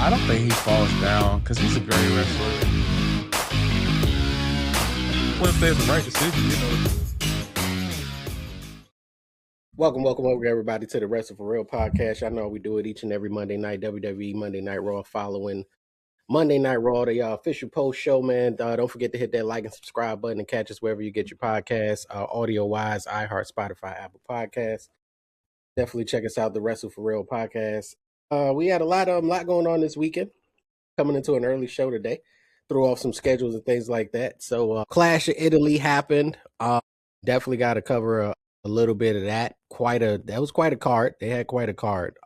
I don't think he falls down because he's a great wrestler. Wouldn't say it's the right decision. Welcome, everybody to the Wrestle for Real podcast. I know we do it each and every Monday night, WWE Monday Night Raw, following Monday Night Raw, the official post show, man. Don't forget to hit that like and subscribe button and catch us wherever you get your podcasts, audio-wise, iHeart, Spotify, Apple Podcasts. Definitely check us out, the Wrestle for Real podcast. We had a lot going on this weekend, coming into an early show today. Threw off some schedules and things like that. So Clash of Italy happened. Definitely got to cover a little bit of that. That was quite a card. They had quite a card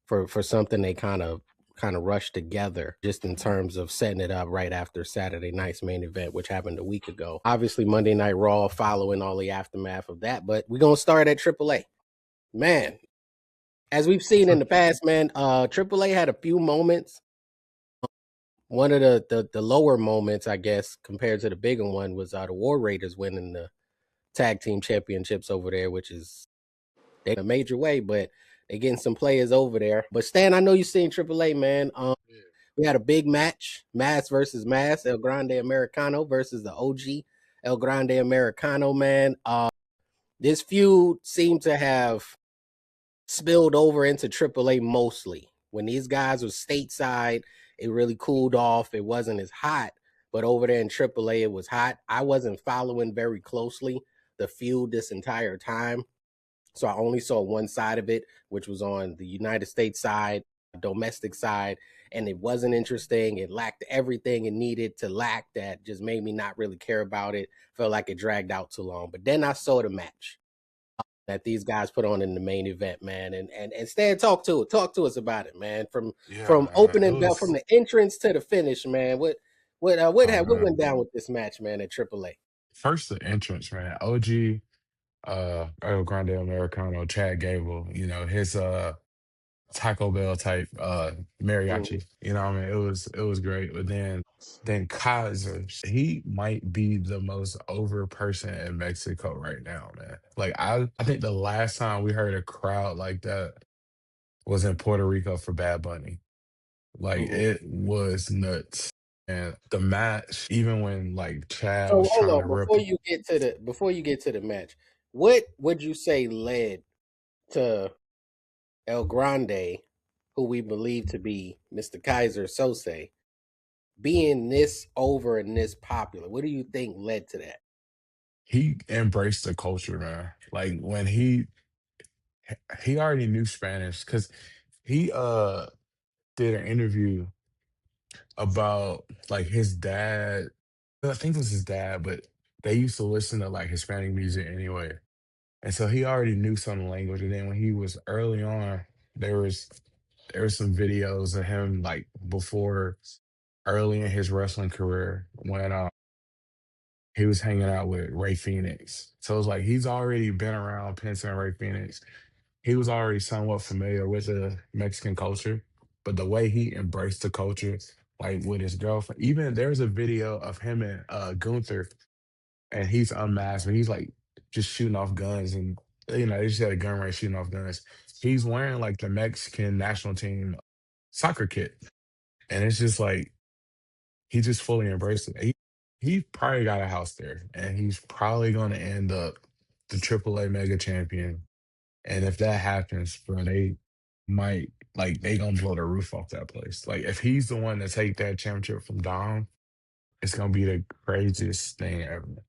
for something they kind of rushed together, just in terms of setting it up right after Saturday night's main event, which happened a week ago. Obviously, Monday Night Raw following all the aftermath of that, but we're gonna start at AAA. Man, as we've seen in the past, man, AAA had a few moments. One of the lower moments, I guess, compared to the bigger one, was the War Raiders winning the tag team championships over there, which is in a major way, but they're getting some players over there. But Stan, I know you've seen AAA, man. We had a big match, Mass versus Mass, El Grande Americano versus the OG El Grande Americano, man. This feud seemed to have spilled over into AAA mostly. When these guys were stateside, it really cooled off. It wasn't as hot, but over there in AAA, it was hot. I wasn't following very closely the feud this entire time, so I only saw one side of it, which was on the United States side, domestic side, and it wasn't interesting. It lacked everything it needed to lack. That just made me not really care about it. Felt like it dragged out too long. But then I saw the match that these guys put on in the main event, man. And Stan, talk to us about it, man. From opening bell, from the entrance to the finish, man. What went down with this match, man, at AAA? First the entrance, man. OG El Grande Americano, Chad Gable, his Taco Bell type mariachi. You know what I mean? It was great. But then Kaiser, he might be the most over person in Mexico right now, man. Like I think the last time we heard a crowd like that was in Puerto Rico for Bad Bunny. Like it was nuts. And the match, even when like Chad So was hold trying on, to rip. before you get to the match, what would you say led to El Grande, who we believe to be Mr. Kaiser Sose, being this over and this popular? What do you think led to that? He embraced the culture, man. Like when he already knew Spanish because he did an interview about like his dad. I think it was his dad, but they used to listen to like Hispanic music anyway. And so he already knew some language. And then when he was early on, there was there was some videos of him like before early in his wrestling career when he was hanging out with Ray Phoenix. So it's like he's already been around Pence and Ray Phoenix. He was already somewhat familiar with the Mexican culture, but the way he embraced the culture, like with his girlfriend, even there's a video of him and Gunther, and he's unmasked, and he's like just shooting off guns, and they just had a gun range shooting off guns. He's wearing like the Mexican national team soccer kit, and it's just like he just fully embraced it. He probably got a house there, and he's probably going to end up the AAA mega champion. And if that happens, bro, they might they gonna blow the roof off that place. Like if he's the one to take that championship from Dom, it's gonna be the craziest thing ever.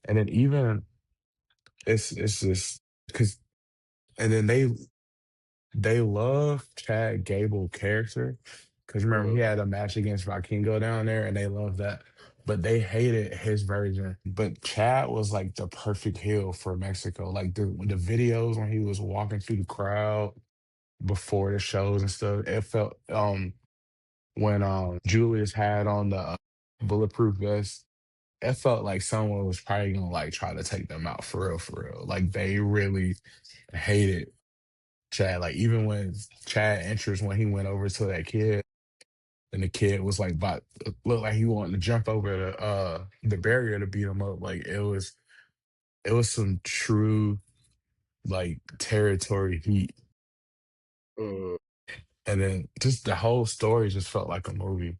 And then even it's just because and then they love Chad Gable character because remember he Mhm. had a match against Vikingo down there, and they love that. But they hated his version. But Chad was like the perfect heel for Mexico. Like the videos when he was walking through the crowd before the shows and stuff. It felt when Julius had on the bulletproof vest, it felt like someone was probably gonna like try to take them out for real, for real. Like they really hated Chad. Like even when Chad enters when he went over to that kid and the kid was like about looked like he wanted to jump over the barrier to beat him up. Like it was some true like territory heat. Mhm. And then just the whole story just felt like a movie.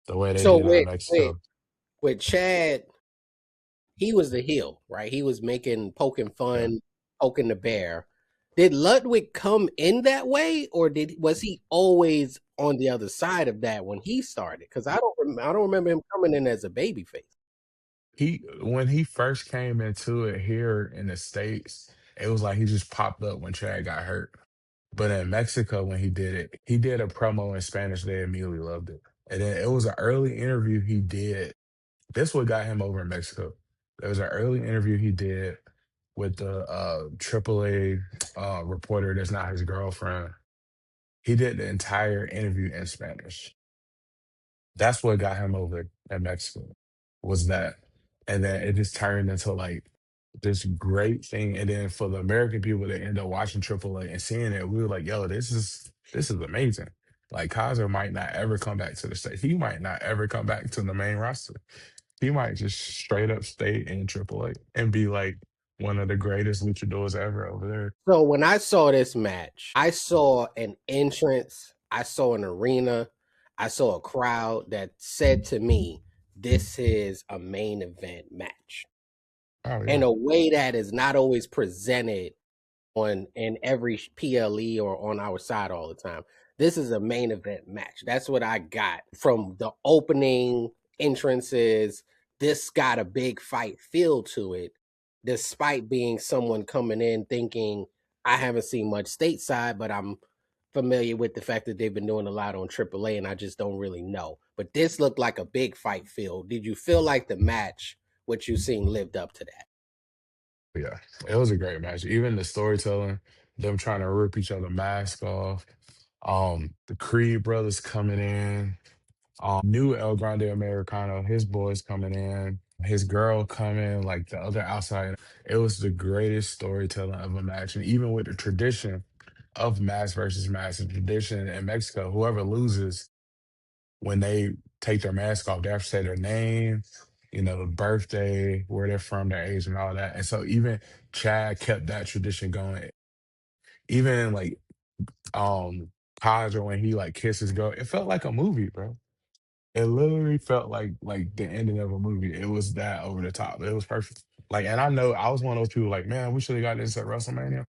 The way they So did it in with Mexico. with Chad, he was the heel, right? He was poking Yeah. fun, poking the bear. Did Ludwig come in that way, or was he always on the other side of that when he started? Because I don't remember him coming in as a babyface. He when he first came into it here in the States, it was like he just popped up when Chad got hurt. But in Mexico, when he did it, he did a promo in Spanish. They immediately loved it. And then it was an early interview he did. This what got him over in Mexico. There was an early interview he did with the AAA reporter that's not his girlfriend. He did the entire interview in Spanish. That's what got him over in Mexico, was that. And then it just turned into like this great thing. And then for the American people that end up watching AAA and seeing it, we were like, yo, this is amazing. Like Kaiser might not ever come back to the state. He might not ever come back to the main roster. He might just straight up stay in AAA and be like one of the greatest luchadors ever over there. So when I saw this match, I saw an entrance, I saw an arena, I saw a crowd that said to me, "This is a main event match," Oh in yeah. a way that is not always presented on in every PLE or on our side all the time. This is a main event match. That's what I got from the opening entrances. This got a big fight feel to it, despite being someone coming in thinking I haven't seen much stateside, but I'm familiar with the fact that they've been doing a lot on AAA and I just don't really know. But this looked like a big fight feel. Did you feel like the match, what you seen, lived up to that? Yeah. It was a great match. Even the storytelling, them trying to rip each other mask off. The Creed brothers coming in. New El Grande Americano, his boys coming in, his girl coming, like the other outside. It was the greatest storytelling of a match. And even with the tradition of mask versus mask, the tradition in Mexico, whoever loses, when they take their mask off, they have to say their name, the birthday, where they're from, their age, and all that. And so even Chad kept that tradition going. Even like Kaiser, when he like kisses girl, it felt like a movie, bro. It literally felt like the ending of a movie. It was that over the top. It was perfect. Like, and I know I was one of those people like, man, we should have got this at WrestleMania.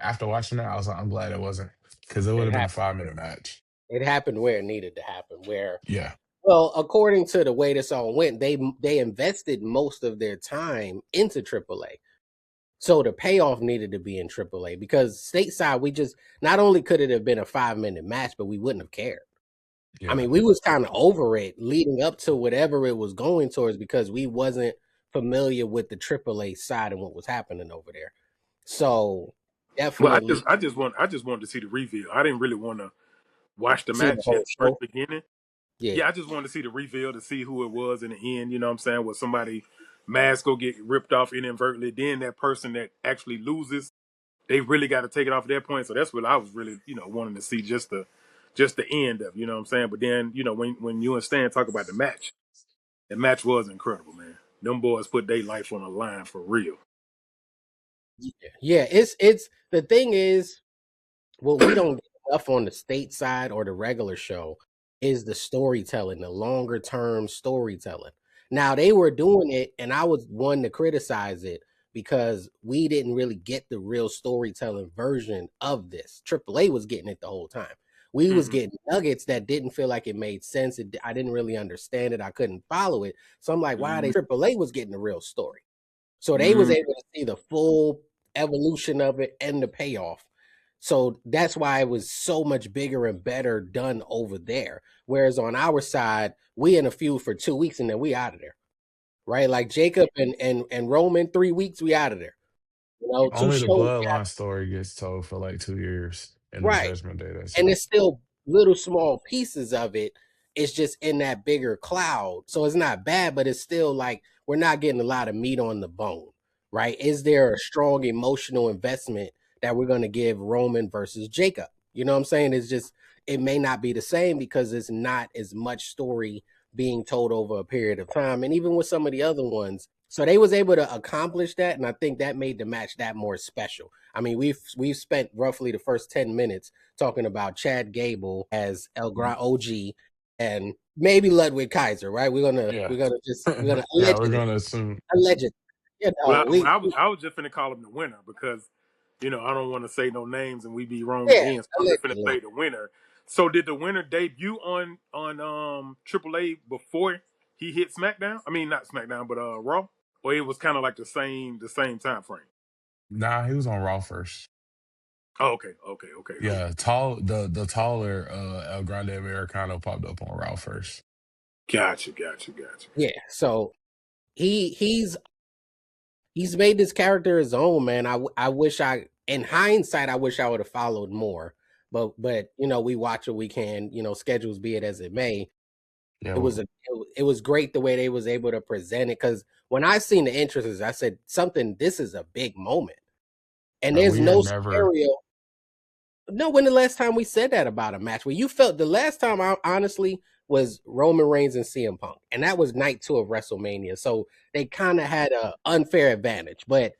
After watching that, I was like, I'm glad it wasn't, because it would It have been a happened. 5 minute match. It happened where it needed to happen. Where, Yeah, well, according to the way this all went, they invested most of their time into AAA. So the payoff needed to be in AAA because stateside, we just not only could it have been a 5 minute match, but we wouldn't have cared. I yeah. mean, we was kind of over it leading up to whatever it was going towards because we wasn't familiar with the AAA side and what was happening over there. So Well, definitely I just wanted to see the reveal. I didn't really want to watch the see the match at whole the first show. beginning. Yeah. Yeah, I just wanted to see the reveal to see who it was in the end. You know what I'm saying? Was somebody mask go get ripped off inadvertently? Then that person that actually loses, they really got to take it off at that point. So that's what I was really, wanting to see just the end of. You know what I'm saying? But then, when you and Stan talk about the match was incredible, man. Them boys put their life on the line for real. Yeah, it's the thing is what we don't get enough on the state side or the regular show is the storytelling, the longer term storytelling. Now they were doing it, and I was one to criticize it because we didn't really get the real storytelling version of this. AAA was getting it the whole time. We was Hmm. getting nuggets that didn't feel like it made sense. I didn't really understand it. I couldn't follow it. So I'm like, why are they AAA was getting the real story? So they was Hmm. able to see the full evolution of it and the payoff. So that's why it was so much bigger and better done over there. Whereas on our side, we in a feud for 2 weeks and then we out of there. Right? Like Jacob and Roman, 3 weeks, we out of there. Two Only the shows. bloodline story gets told for like 2 years in the Right. Judgment Day. That's And it. it's still little small pieces of it. It's just in that bigger cloud. So it's not bad, but it's still like we're not getting a lot of meat on the bone, right? Is there a strong emotional investment that we're going to give Roman versus Jacob? You know what I'm saying? It's just, it may not be the same because it's not as much story being told over a period of time. And even with some of the other ones, So they was able to accomplish that, and I think that made the match that more special. I mean, we've spent roughly the first 10 minutes talking about Chad Gable as El Gran OG and maybe Ludwig Kaiser, right? Yeah. We're gonna Yeah, we're allegedly gonna assume. allegedly, Well, I was just finna call him the winner because, I don't want to say no names and we be wrong yeah, again. So I'm just finna allegedly. say the winner. So did the winner debut on AAA before he hit SmackDown? I mean, not SmackDown, but Raw. Or it was kind of like the same time frame. Nah, he was on Raw first. Oh, okay. Yeah, the taller El Grande Americano popped up on Raw first. Gotcha. Yeah. So he's made this character his own, man. I wish in hindsight, I wish I would have followed more. But we watch what we can. Schedules be it as it may. Yeah, It was great the way they was able to present it. Because when I seen the entrances, I said something. This is a big moment, and there's we had no never. scenario. No, when the last time we said that about a match where you felt the last time I honestly was Roman Reigns and CM Punk, and that was night 2 of WrestleMania. So they kind of had a unfair advantage, but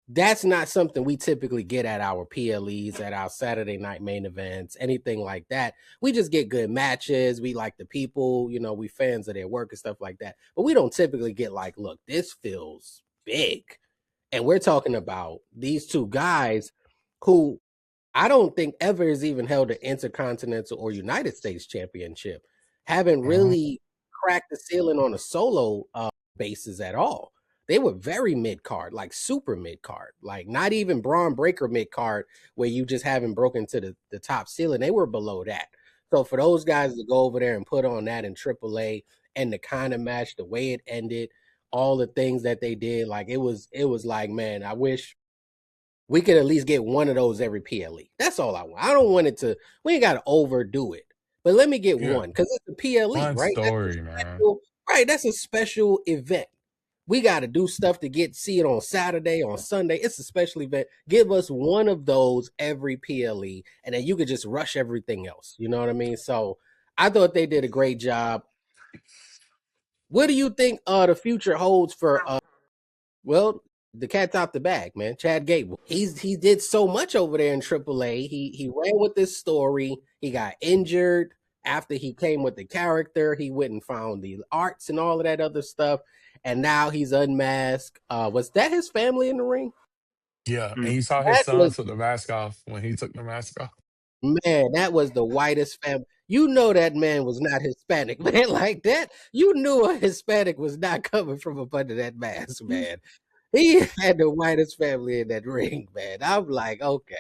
that's not something we typically get at our PLEs, at our Saturday night main events, anything like that. We just get good matches. We like the people, we fans of their work and stuff like that. But we don't typically get like, look, this feels big. And we're talking about these two guys who I don't think ever has even held an Intercontinental or United States Championship. Haven't Mhm. really cracked the ceiling on a solo basis at all. They were very mid card, like super mid card, like not even Braun Breaker mid card, where you just haven't broken to the top ceiling. They were below that. So for those guys to go over there and put on that in AAA and the kind of match, the way it ended, all the things that they did, like it was like, man, I wish we could at least get one of those every PLE. That's all I want. I don't want it to. We ain't got to overdo it, but let me get Yeah, one because it's a PLE, fun right? That's a story, man. special, right? That's a special event. We got to do stuff to see it on Saturday, on Sunday. It's a special event. Give us one of those every PLE, and then you could just rush everything else. You know what I mean? So I thought they did a great job. What do you think the future holds for well, the cat's out the bag, man. Chad Gable. He did so much over there in AAA. He ran with this story. He got injured after he came with the character. He went and found the arts and all of that other stuff. And now he's unmasked. Was that his family in the ring? Yeah, and Mm. you saw his That son was took the mask off when he took the mask off. Man, that was the whitest family. You know that man was not Hispanic, man. Like that, you knew a Hispanic was not coming from up under that mask, man. He had the whitest family in that ring, man. I'm like, okay,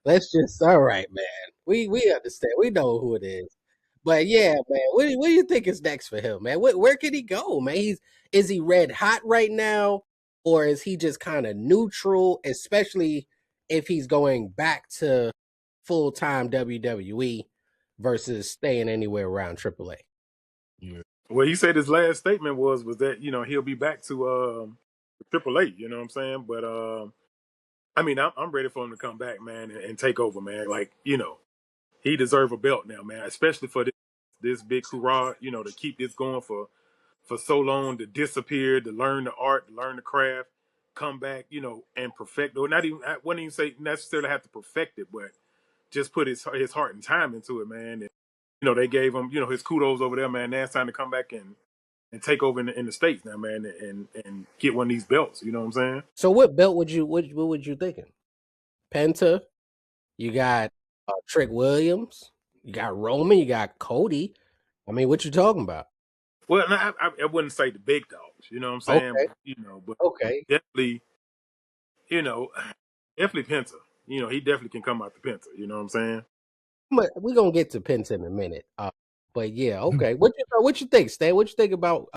let's just all right, man. We understand. We know who it is. But yeah, man, what do you think is next for him, man? Where can he go, man? Is he red hot right now, or is he just kind of neutral, especially if he's going back to full time WWE versus staying anywhere around AAA? Yeah. Well, he said his last statement was that he'll be back to AAA. You know what I'm saying? But I mean, I'm ready for him to come back, man, and take over, man. Like he deserve a belt now, man. Especially for this big hurrah, to keep this going for so long, to disappear, to learn the art, to learn the craft, come back, and perfect. Or not even I wouldn't even say necessarily have to perfect it, but just put his heart and time into it, man. And they gave him his kudos over there, man. Now it's time to come back and take over in the states now, man, and get one of these belts. You know what I'm saying? So what belt what would you thinking? Penta, you got Trick Williams, you got Roman, you got Cody. I mean, what you talking about? Well, no, I wouldn't say the big dogs. You know what I'm saying? Okay, But okay. definitely, you know, definitely Penta. He definitely can come out the Penta. You know what I'm saying? We're gonna get to Penta in a minute. But yeah, okay. What you think, Stan? What you think about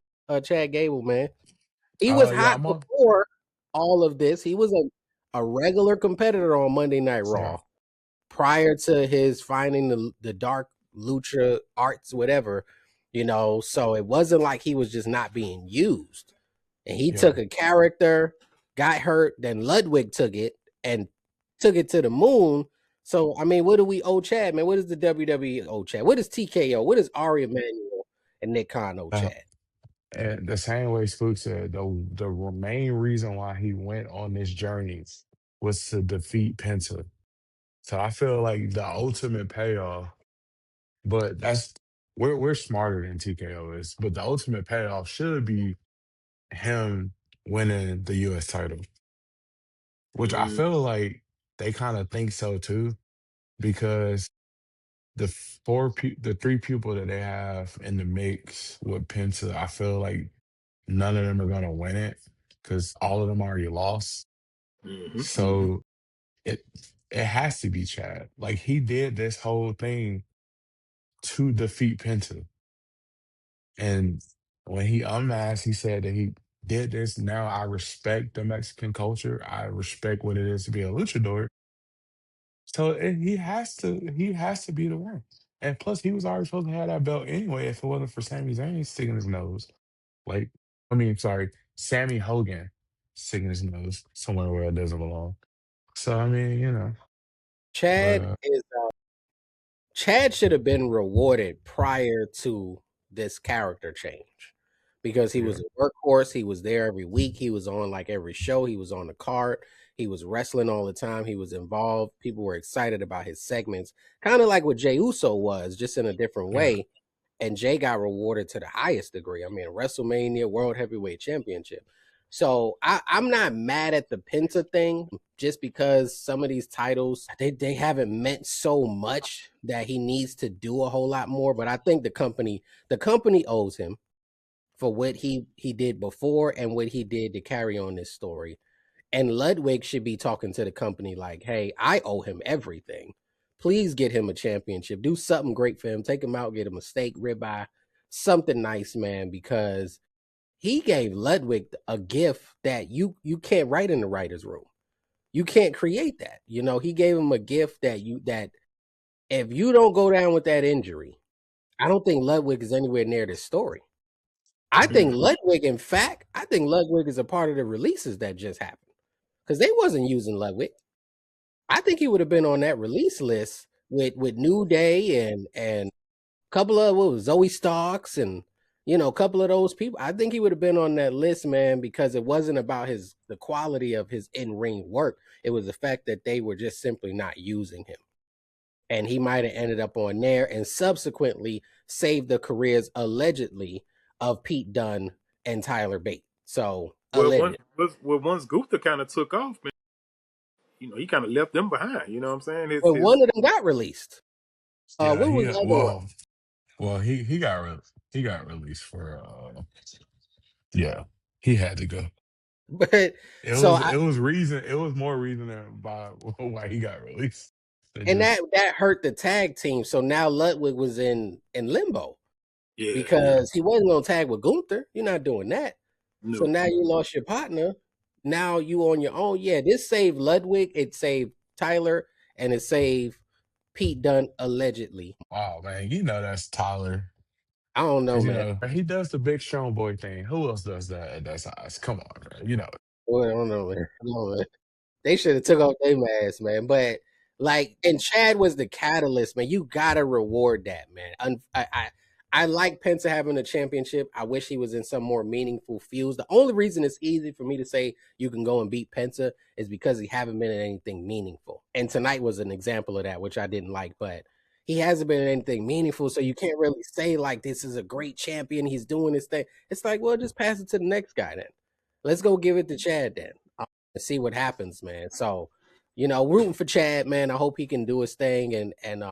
Chad Gable, man? He was Yeah, hot I'm on. before all of this. He was a regular competitor on Monday Night Yeah, Raw prior to his finding the dark lucha arts, whatever, So it wasn't like he was just not being used. And he yeah. took a character, got hurt, then Ludwig took it and took it to the moon. So I mean, what do we owe Chad, man? What does the WWE owe Chad? What is TKO? What is Ari Emanuel and Nick Khan owe Uh, Chad? And the same way Spook said, the main reason why he went on this journey was to defeat Penta. So I feel like the ultimate payoff, but we're smarter than TKO is, but the ultimate payoff should be him winning the US title, which I Mm, feel like they kind of think so too, because the three people that they have in the mix with Penta, I feel like none of them are gonna win it because all of them already lost. mm-hmm. So it it has to be Chad. Like he did this whole thing to defeat Penta. And when he unmasked, he said that he did this. Now I respect the Mexican culture. I respect what it is to be a luchador. So he has to be the one. And plus, he was already supposed to have that belt anyway. If it wasn't for Sami Zayn sticking his nose, like I mean, sorry, Sammy Hogan sticking his nose somewhere where it doesn't belong. So I mean, but Chad is Chad should have been rewarded prior to this character change because he yeah, was a workhorse. He was there every week. He was on like every show. He was on the card. He was wrestling all the time. He was involved. People were excited about his segments, kind of like what Jey Uso was, just in a different yeah, way. And Jay got rewarded to the highest degree. I mean, WrestleMania World Heavyweight Championship. So I'm not mad at the Penta thing just because some of these titles they haven't meant so much that he needs to do a whole lot more. But I think the company owes him for what he did before and what he did to carry on this story. And Ludwig should be talking to the company like, hey, I owe him everything. Please get him a championship. Do something great for him. Take him out, get him a steak, ribeye, something nice, man, because he gave Ludwig a gift that you can't write in the writer's room. You can't create that. He gave him a gift that if you don't go down with that injury, I don't think Ludwig is anywhere near this story. I yeah. think Ludwig, in fact, I think Ludwig is a part of the releases that just happened because they wasn't using Ludwig. I think he would have been on that release list with New Day and a couple of what was Zoe Starks and a couple of those people. I think he would have been on that list, man, because it wasn't about the quality of his in-ring work. It was the fact that they were just simply not using him. And he might have ended up on there and subsequently saved the careers allegedly of Pete Dunne and Tyler Bate. So Well, alleged. once Gunther kind of took off, man, he kind of left them behind. You know what I'm saying? But one of them got released. Yeah, What he was the other one? well he got released for yeah, he had to go. But It so was I it was reason it was more reason by why he got released than and just that hurt the tag team. So now Ludwig was in limbo Yeah, yeah. because he wasn't gonna tag with Gunther. You're not doing that. So No. now you lost your partner. Now you on your own. Yeah, this saved Ludwig. It saved Tyler, and it saved Pete Dunne allegedly. wow man, that's Tyler. I don't know, Cause man. he does the big strong boy thing. Who else does that at that size? Come on, man. Boy, I don't know, man. I don't know, man. They should have took off their mask, man. But and Chad was the catalyst, man. You gotta reward that, man. I like Penta having a championship. I wish he was in some more meaningful feuds. The only reason it's easy for me to say you can go and beat Penta is because he haven't been in anything meaningful. And tonight was an example of that, which I didn't like, but he hasn't been in anything meaningful. So you can't really say like this is a great champion. He's doing this thing. It's like, well, just pass it to the next guy then. Let's go give it to Chad then and see what happens, man. So, rooting for Chad, man. I hope he can do his thing and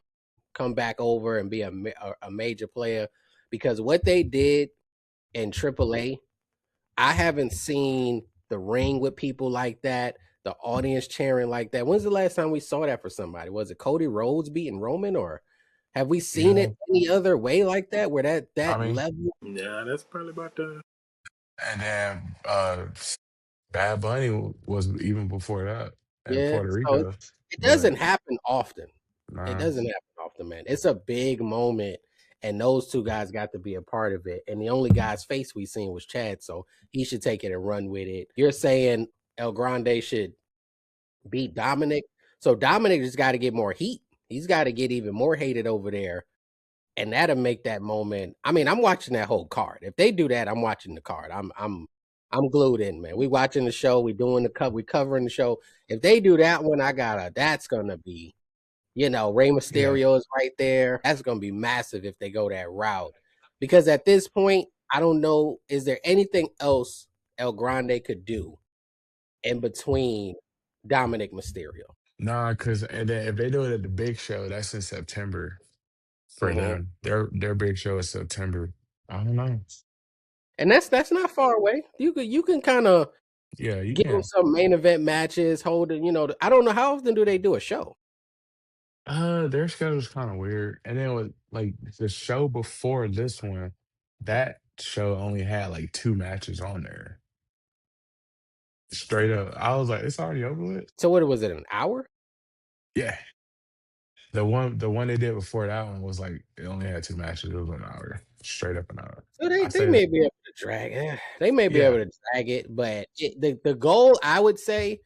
come back over and be a major player because what they did in AAA, I haven't seen the ring with people like that, the audience cheering like that. When's the last time we saw that for somebody? Was it Cody Rhodes beating Roman, or have we seen Yeah, it any other way like that? Where I that mean, level? Yeah, that's probably about the. and then Bad Bunny was even before that in Yeah, Puerto so Rico, it but doesn't happen often. It nah, doesn't happen often, man. It's a big moment, and those two guys got to be a part of it. And the only guy's face we seen was Chad, so he should take it and run with it. You're saying El Grande should beat Dominic, so Dominic just got to get more heat. He's got to get even more hated over there and that'll make that moment. I mean, I'm watching that whole card. If they do that, I'm watching the card. I'm glued in, man. We watching the show. We doing we covering the show. If they do that one, that's gonna be, Rey Yeah. Mysterio is right there. That's gonna be massive if they go that route. Because at this point, I don't know, is there anything else El Grande could do in between Dominic Mysterio? Nah, because and then if they do it at the big show, that's in September for Mhm. them. Their big show is September. I don't know. And that's not far away. You can kind of Yeah, you give them can. some main event matches, hold it, I don't know how often do they do a show. Their schedule's kind of weird. And then with like the show before this one, that show only had like two matches on there. Straight up. I was like, it's already over with. So what was it, an hour? Yeah. The one they did before that one was like it only had two matches. It was an hour. Straight up an hour. So I they said, may be able to drag it. They may be able yeah. to drag it, but the goal, I would say,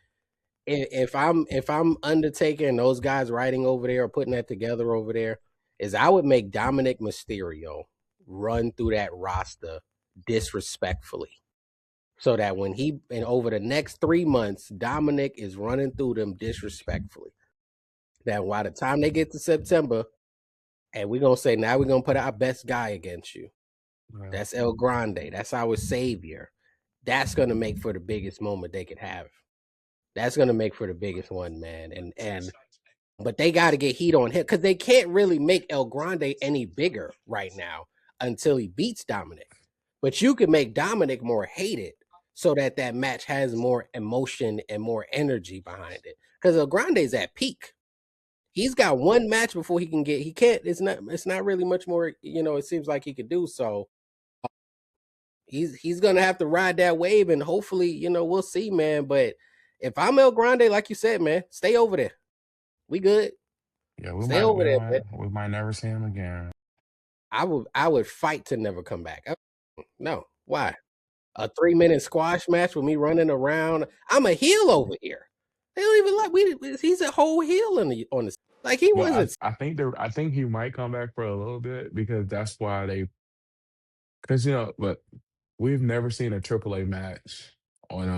if I'm Undertaker and those guys writing over there or putting that together over there, is I would make Dominic Mysterio run through that roster disrespectfully. So that when and over the next 3 months, Dominic is running through them disrespectfully. That by the time they get to September, and we're gonna say, now we're gonna put our best guy against you. Yeah. That's El Grande. That's our savior. That's gonna make for the biggest moment they could have. That's gonna make for the biggest one, man. And but they got to get heat on him because they can't really make El Grande any bigger right now until he beats Dominic. But you can make Dominic more hated so that that match has more emotion and more energy behind it. Because El Grande's at peak. He's got one match before he can get. He can't. It's not really much more. It seems like he could do so. He's gonna have to ride that wave, and hopefully, we'll see, man. But if I'm El Grande, like you said, man, stay over there. We good. Yeah, we Stay might over we there, man. might we might never see him again. I would fight to never come back. No, why? A 3-minute squash match with me running around. I'm a heel over here. They don't even like we. He's a whole heel on the like he But wasn't. I think he might come back for a little bit because that's why they because but we've never seen a AAA match on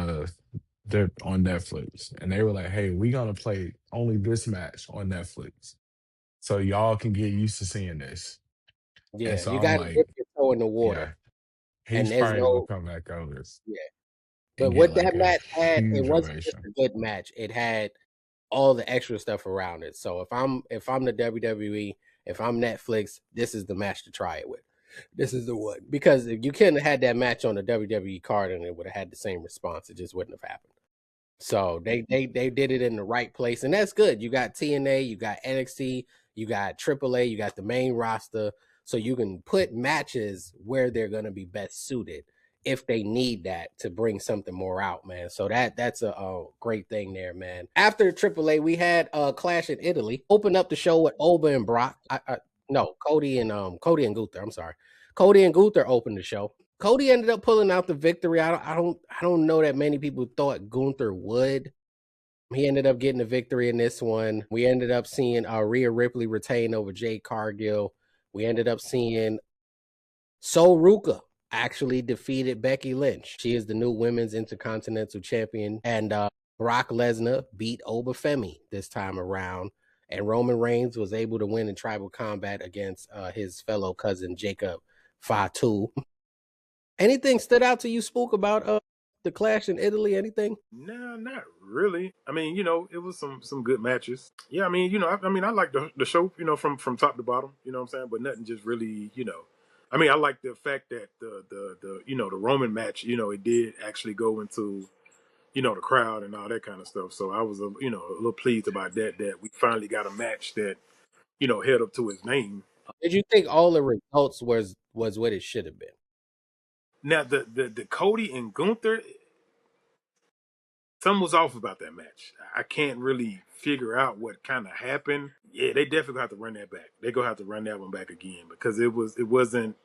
on Netflix, and they were like, "Hey, we gonna play only this match on Netflix, so y'all can get used to seeing this." And Yeah, so you I'm got to dip like, your toe in the water, "Yeah, and he's there's probably gonna no come back over yeah. and But get what that like a match had, it huge wasn't just ovation." a good match. It had all the extra stuff around it. So if I'm the WWE, if I'm Netflix, this is the match to try it with. This is the one because if you couldn't have had that match on the WWE card and it would have had the same response. It just wouldn't have happened. So they did it in the right place, and that's good. You got TNA, you got NXT, you got AAA, you got the main roster, so you can put matches where they're gonna be best suited if they need that to bring something more out, man. So that's a great thing there, man. After AAA, we had Clash in Italy. Opened up the show with Oba and Brock. No, Cody and Gunther. I'm sorry, Cody and Gunther opened the show. Cody ended up pulling out the victory. I don't know that many people thought Gunther would. He ended up getting the victory in this one. We ended up seeing Rhea Ripley retain over Jade Cargill. We ended up seeing Sol Ruka actually defeated Becky Lynch. She is the new women's intercontinental champion. And Brock Lesnar beat Obafemi this time around. And Roman Reigns was able to win in tribal combat against his fellow cousin Jacob Fatu. Anything stood out to you, Spook, about the Clash in Italy? Anything? Nah, not really. I mean, it was some good matches. Yeah, I mean, I like the show, from top to bottom. You know what I'm saying? But nothing just really. I mean, I like the fact that the Roman match, it did actually go into the crowd and all that kind of stuff. So I was a little pleased about that. That we finally got a match that held up to its name. Did you think all the results was what it should have been? Now the Cody and Gunther, something was off about that match. I can't really figure out what kind of happened. Yeah, they definitely gonna have to run that back. They gonna have to run that one back again because it wasn't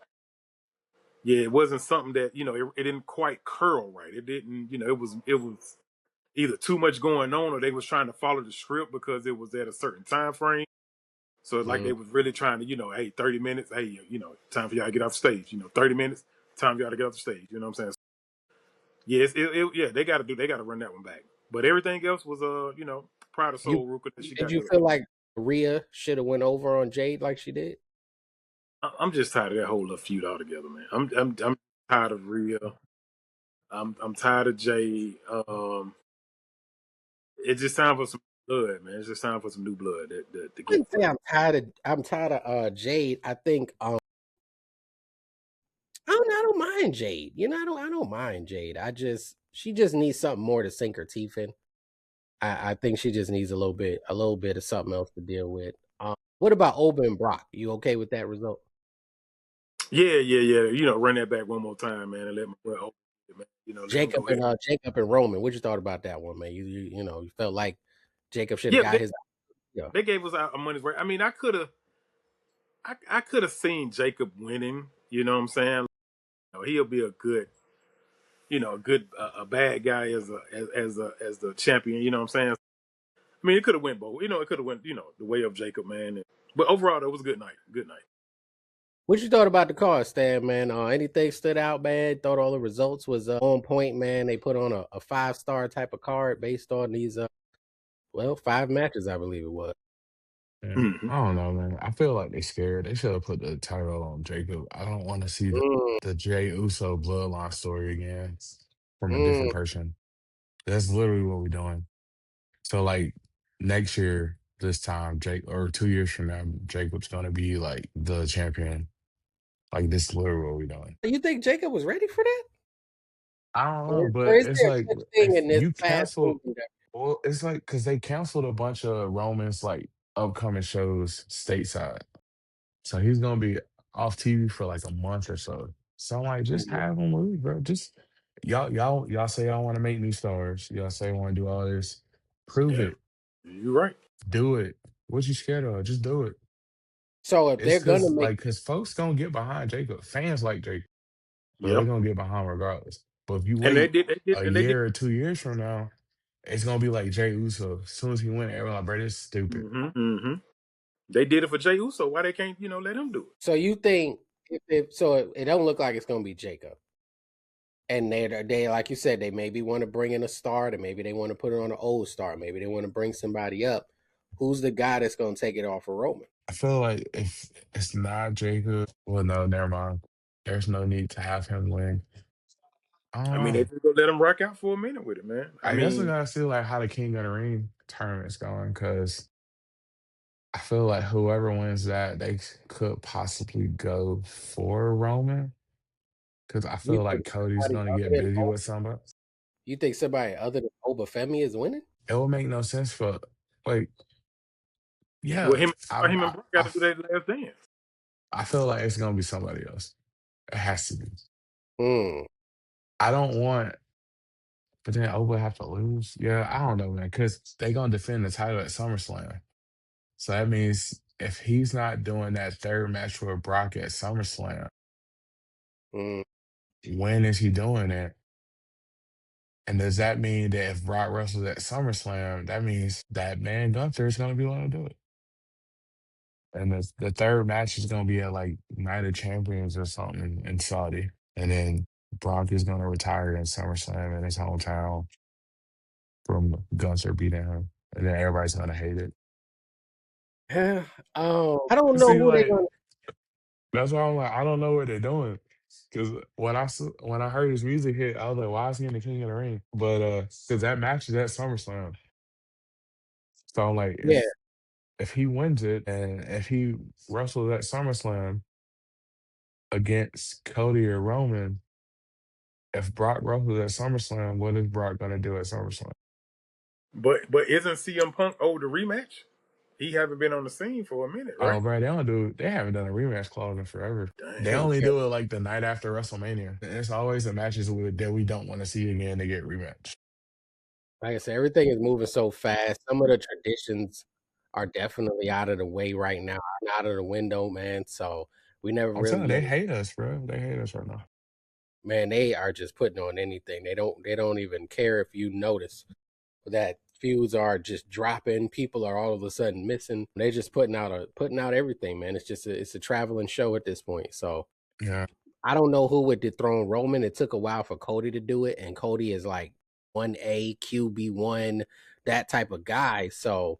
something that it didn't quite curl right. It didn't it was either too much going on or they was trying to follow the script because it was at a certain time frame. So it's like they was really trying to, hey, 30 minutes, hey, time for y'all to get off the stage. 30 minutes, time for y'all to get off the stage. You know what I'm saying? Yeah, yeah, they gotta run that one back. But everything else was proud of You Soul Ruka that she did got you the. feel like Rhea should have went over on Jade like she did? I'm just tired of that whole little feud altogether, man. I'm tired of Rhea. I'm tired of Jay. It's just time for some blood, man. It's just time for some new blood to I get. wouldn't say I'm tired of Jade. I think I don't mind Jade. I don't mind Jade. She just needs something more to sink her teeth in. I think she just needs a little bit of something else to deal with. What about Oba and Brock? You okay with that result? Yeah. Run that back one more time, man, and let my boy open it, man. Let him Jacob go ahead. and Roman. What you thought about that one, man? You felt like Jacob should have Yeah, got his. Yeah. they gave us our money's worth. I mean, I could have seen Jacob winning. You know what I'm saying? He'll be a good, a good, a bad guy as the champion. You know what I'm saying? I mean, it could have went both. It could have went, the way of Jacob, man. But overall, it was a good night. Good night. What you thought about the card, Stan, man? Anything stood out, man? Thought all the results was on point, man. They put on a 5-star type of card based on these 5 matches, I believe it was. Yeah. Hmm. I don't know, man. I feel like they scared. They should have put the title on Jacob. I don't want to see Mm, the Jay Uso bloodline story again from a mm. different person. That's literally what we're doing. So like next year, this time, Jake, or 2 years from now, Jacob's gonna be like the champion. Like this is literally what we're doing. You think Jacob was ready for that? I don't know, Or but is it's there like such thing if in this you fast cancel, moving? well, it's like because they canceled a bunch of Roman's like upcoming shows stateside. So he's gonna be off TV for like a month or so. So I'm like, just have him leave, bro. Just y'all say y'all want to make new stars. Y'all say you want to do all this. Prove Yeah, it. you're right. Do it. What you scared of? Just do it. So if It's they're gonna make, cause folks gonna get behind Jacob. Fans like Jacob. So they're Yep. gonna get behind regardless. But if you And they wait did. They did. a And they did. year or 2 years from now, it's gonna be like Jay Uso. As soon as he win, everyone like, bro, this is stupid. Hmm. They did it for Jey Uso. Why they can't, let him do it? so you think it don't look like it's gonna be Jacob. And they like you said, they maybe want to bring in a star, or maybe they want to put it on an old star, maybe they want to bring somebody up. Who's the guy that's gonna take it off of Roman? I feel like if it's not Jacob, well, no, never mind. There's no need to have him win. I don't I mean, they know. just gonna let him rock out for a minute with it, man. I I guess we mean, gotta see like how the King of the Ring tournament's going because I feel like whoever wins that, they could possibly go for Roman. Because I You feel think like Cody's somebody gonna other get than busy with somebody. Obafemi is winning? It would make no sense for like, well, yeah, him and Brock got to do that last dance. I feel like it's gonna be somebody else. It has to be. Hmm. I don't want, but then Oba have to lose. Yeah, I don't know, man, because they gonna defend the title at SummerSlam. So that means if he's not doing that third match with Brock at SummerSlam, Hmm. when is he doing it? And does that mean that if Brock wrestles at SummerSlam, that means that man Gunther is gonna be able to do it? And the third match is gonna be at like Night of Champions or something in Saudi. And then Brock is gonna retire in SummerSlam in his hometown from Gunther beating him. And then everybody's gonna hate it. I don't know See, who they're like gonna. that's why I'm like, I don't know what they're doing. Cause when I heard his music hit, I was like, why is he in the King of the Ring? But cause that match is at SummerSlam. So I'm like, Yeah, if he wins it and if he wrestles at SummerSlam against Cody or Roman, if Brock wrestles at SummerSlam, what is Brock gonna do at SummerSlam? But isn't CM Punk owed the rematch? He haven't been on the scene for a minute, Oh, right? bro, they haven't done a rematch clause in forever. They Damn. only okay. do it like the night after WrestleMania. And it's always the matches that we don't want to see again to get rematch. Like I said, everything is moving so fast. Some of the traditions are definitely out of the way right now, out of the window, man. So we never I'm really telling you, they know. hate us, bro. They hate us right now. Man, they are just putting on anything. They don't even care if you notice that feuds are just dropping. People are all of a sudden missing. They're just putting out everything, man. It's just it's a traveling show at this point. So Yeah. I don't know who would dethrone Roman. It took a while for Cody to do it, and Cody is like 1A, QB1, that type of guy. So,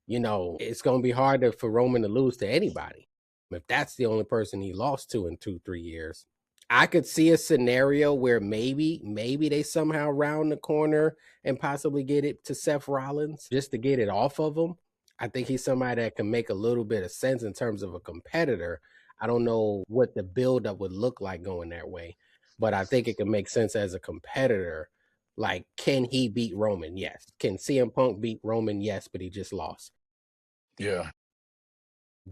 it's going to be hard for Roman to lose to anybody if that's the only person he lost to in 2-3 years. I could see a scenario where maybe they somehow round the corner and possibly get it to Seth Rollins just to get it off of him. I think he's somebody that can make a little bit of sense in terms of a competitor. I don't know what the buildup would look like going that way, but I think it can make sense as a competitor. Like, can he beat Roman? Yes. Can CM Punk beat Roman? Yes, but he just lost. Yeah.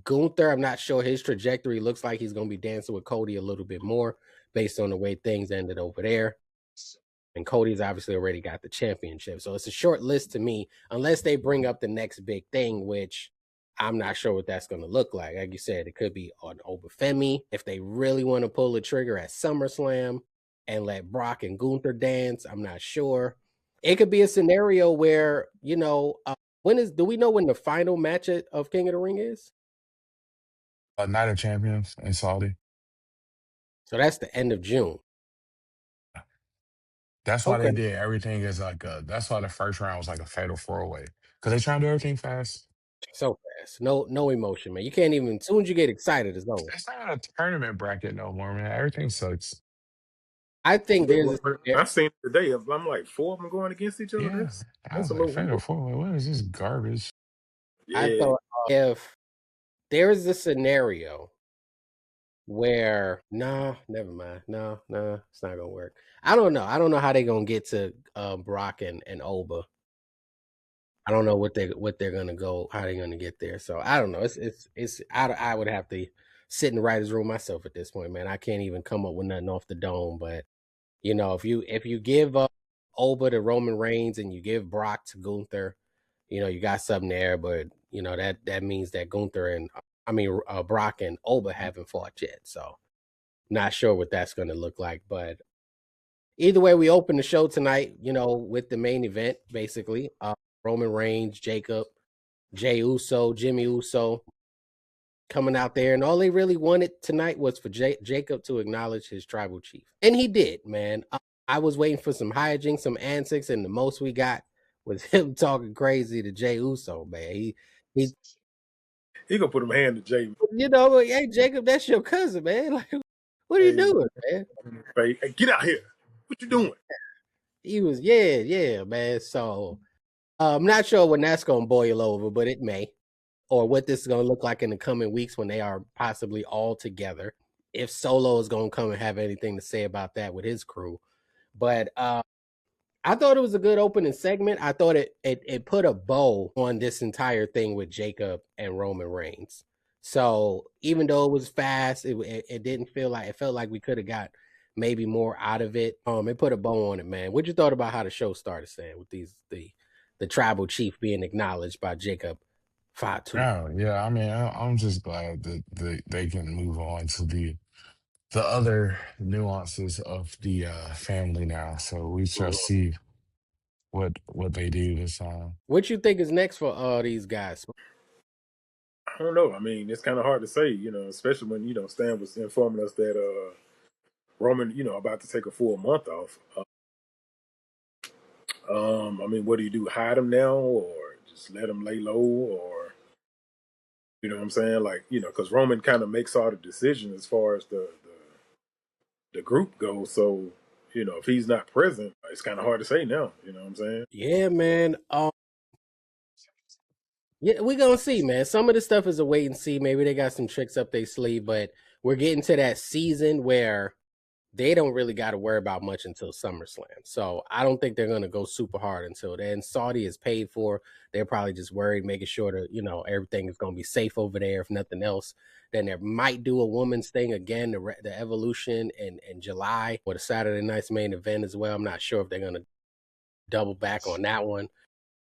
Gunther, I'm not sure his trajectory looks like he's going to be dancing with Cody a little bit more based on the way things ended over there. And Cody's obviously already got the championship. So it's a short list to me, unless they bring up the next big thing, which I'm not sure what that's going to look like. Like you said, it could be an Obafemi if they really want to pull the trigger at SummerSlam and let Brock and Gunther dance. I'm not sure. It could be a scenario where, do we know when the final match of King of the Ring is? Night of Champions in Saudi. So that's the end of June. That's why they Okay. did everything as that's why the first round was like a fatal 4-way. Because they trying to do everything fast. So fast. No emotion, man. You can't even, as soon as you get excited, it's over. It's not a tournament bracket no more, man. Everything sucks. I think there's I seen it today. I'm like 4 of them going against each other. Yeah. I That's was a like, little fatal weird. 4-way. What is this garbage? I Yeah. thought if there's a scenario where never mind. No, it's not gonna work. I don't know. I don't know how they're gonna get to Brock and Oba. I don't know what they're gonna go, how they're gonna get there. So I don't know. It's I would have to sit in the writer's room myself at this point, man. I can't even come up with nothing off the dome. But if you give Oba to Roman Reigns and you give Brock to Gunther, you got something there. But that means that Gunther and Brock and Oba haven't fought yet. So not sure what that's gonna look like. But either way, we open the show tonight, with the main event, basically. Roman Reigns, Jacob, Jey Uso, Jimmy Uso coming out there. And all they really wanted tonight was for Jacob to acknowledge his tribal chief. And he did, man. I was waiting for some hijinks, some antics, and the most we got was him talking crazy to Jey Uso, man. He He gonna put him hand to Jay. hey, Jacob, that's your cousin, man. Like, what are you Hey, doing, man? hey, get out here. What you doing? He was, yeah, man. So I'm not sure when that's going to boil over, but it may, or what this is going to look like in the coming weeks when they are possibly all together. If Solo is going to come and have anything to say about that with his crew. But I thought it was a good opening segment. I thought it put a bow on this entire thing with Jacob and Roman Reigns. So even though it was fast, it didn't feel like, it felt like we could have got maybe more out of it. It put a bow on it, man. What you thought about how the show started, saying with the tribal chief being acknowledged by Jacob Fatu? Oh, yeah. I mean, I'm just glad that they can move on to the other nuances of the family now. So we shall Mhm. see what they do this time. What you think is next for all these guys? I don't know. I mean, it's kind of hard to say, especially when Stan was informing us that Roman, about to take a full month off. I mean, what do you do? Hide him now, or just let him lay low, or you know what I'm saying? Like, because Roman kind of makes all the decisions as far as the group goes. So, if he's not present, it's kind of hard to say now. You know what I'm saying? Yeah, man. Yeah, we're gonna see, man. Some of the stuff is a wait and see. Maybe they got some tricks up their sleeve, but we're getting to that season where they don't really got to worry about much until SummerSlam. So I don't think they're gonna go super hard until then. Saudi is paid for. They're probably just worried, making sure that everything is gonna be safe over there. If nothing else, then they might do a woman's thing again, the Evolution in July, or the Saturday night's main event as well. I'm not sure if they're gonna double back on that one.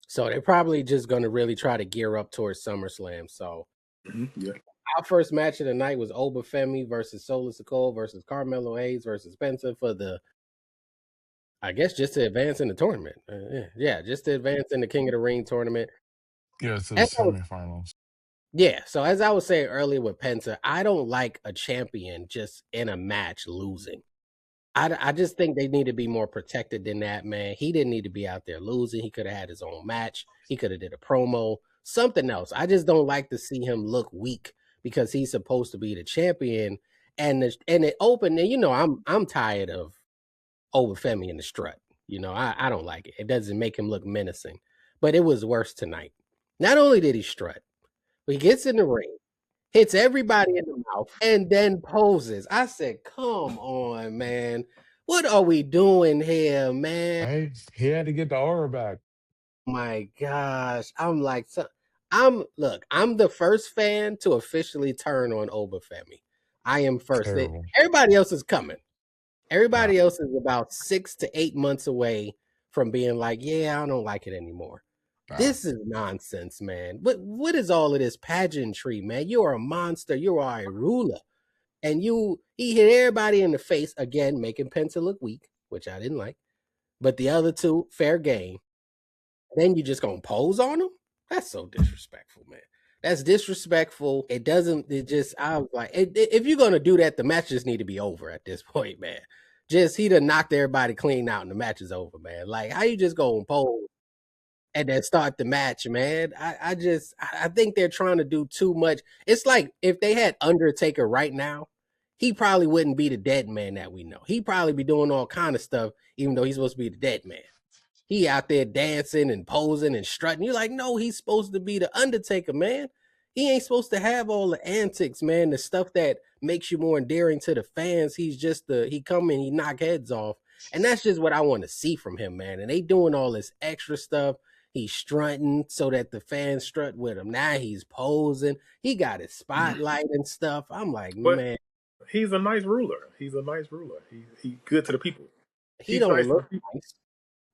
So they're probably just going to really try to gear up towards SummerSlam. So Yeah. our first match of the night was Obafemi versus Solo Sikoa versus Carmelo Hayes versus Spencer for the I guess just to advance in the tournament. Yeah, just to advance in the King of the Ring tournament. Yeah, to the As I was, semifinals. yeah, so as I was saying earlier with Penta, I don't like a champion just in a match losing. I just think they need to be more protected than that, man. He didn't need to be out there losing. He could have had his own match. He could have did a promo, something else. I just don't like to see him look weak because he's supposed to be the champion. And it opened, and I'm tired of Obafemi in the strut. I don't like it. It doesn't make him look menacing. But it was worse tonight. Not only did he strut, but he gets in the ring, hits everybody in the mouth, and then poses. I said, come on, man. What are we doing here, man? Hey, he had to get the aura back. My gosh. I'm like, I'm the first fan to officially turn on Obafemi. I am first. Terrible. Everybody else is coming. Nah, Everybody else is about 6 to 8 months away from being like, yeah, I don't like it anymore. nah. This is nonsense, man. What is all of this pageantry, man? You are a monster. You are a ruler. And he hit everybody in the face again, making Penta look weak, which I didn't like. But the other two, fair game. Then you just gonna pose on them? That's so disrespectful, man. That's disrespectful. I was like, if you're gonna do that, the match just need to be over at this point, man. Just he done knocked everybody clean out and the match is over, man. Like, how you just gonna pose and then start the match, man? I think they're trying to do too much. It's like if they had Undertaker right now, he probably wouldn't be the dead man that we know. He'd probably be doing all kind of stuff, even though he's supposed to be the dead man. He out there dancing and posing and strutting. You're like, no, he's supposed to be the Undertaker, man. He ain't supposed to have all the antics, man. The stuff that makes you more endearing to the fans. He's just he come in, he knock heads off. And that's just what I want to see from him, man. And they doing all this extra stuff. He's strutting so that the fans strut with him. Now he's posing. He got his spotlight and stuff. I'm like, But man, he's a nice ruler. He's a nice ruler. He good to the people. he He's don't nice to the look people. nice.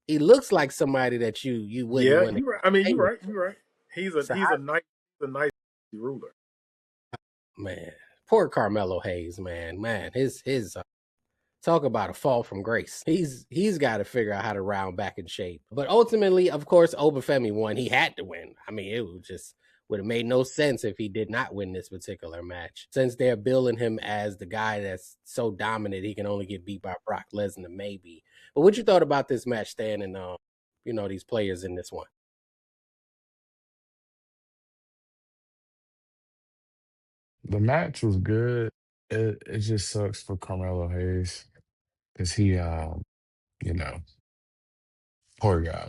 He looks like somebody that you wouldn't Yeah, want to you right. I mean, hang you're with. right. You're right. He's a So he's a nice ruler. man, poor Carmelo Hayes, man, his talk about a fall from grace. He's got to figure out how to round back in shape. But ultimately, of course, Obafemi won. He had to win. I mean, it would have made no sense if he did not win this particular match. Since they're billing him as the guy that's so dominant, he can only get beat by Brock Lesnar, maybe. But what you thought about this match, Stan, and these players in this one? The match was good. It just sucks for Carmelo Hayes because he, you know, poor guy.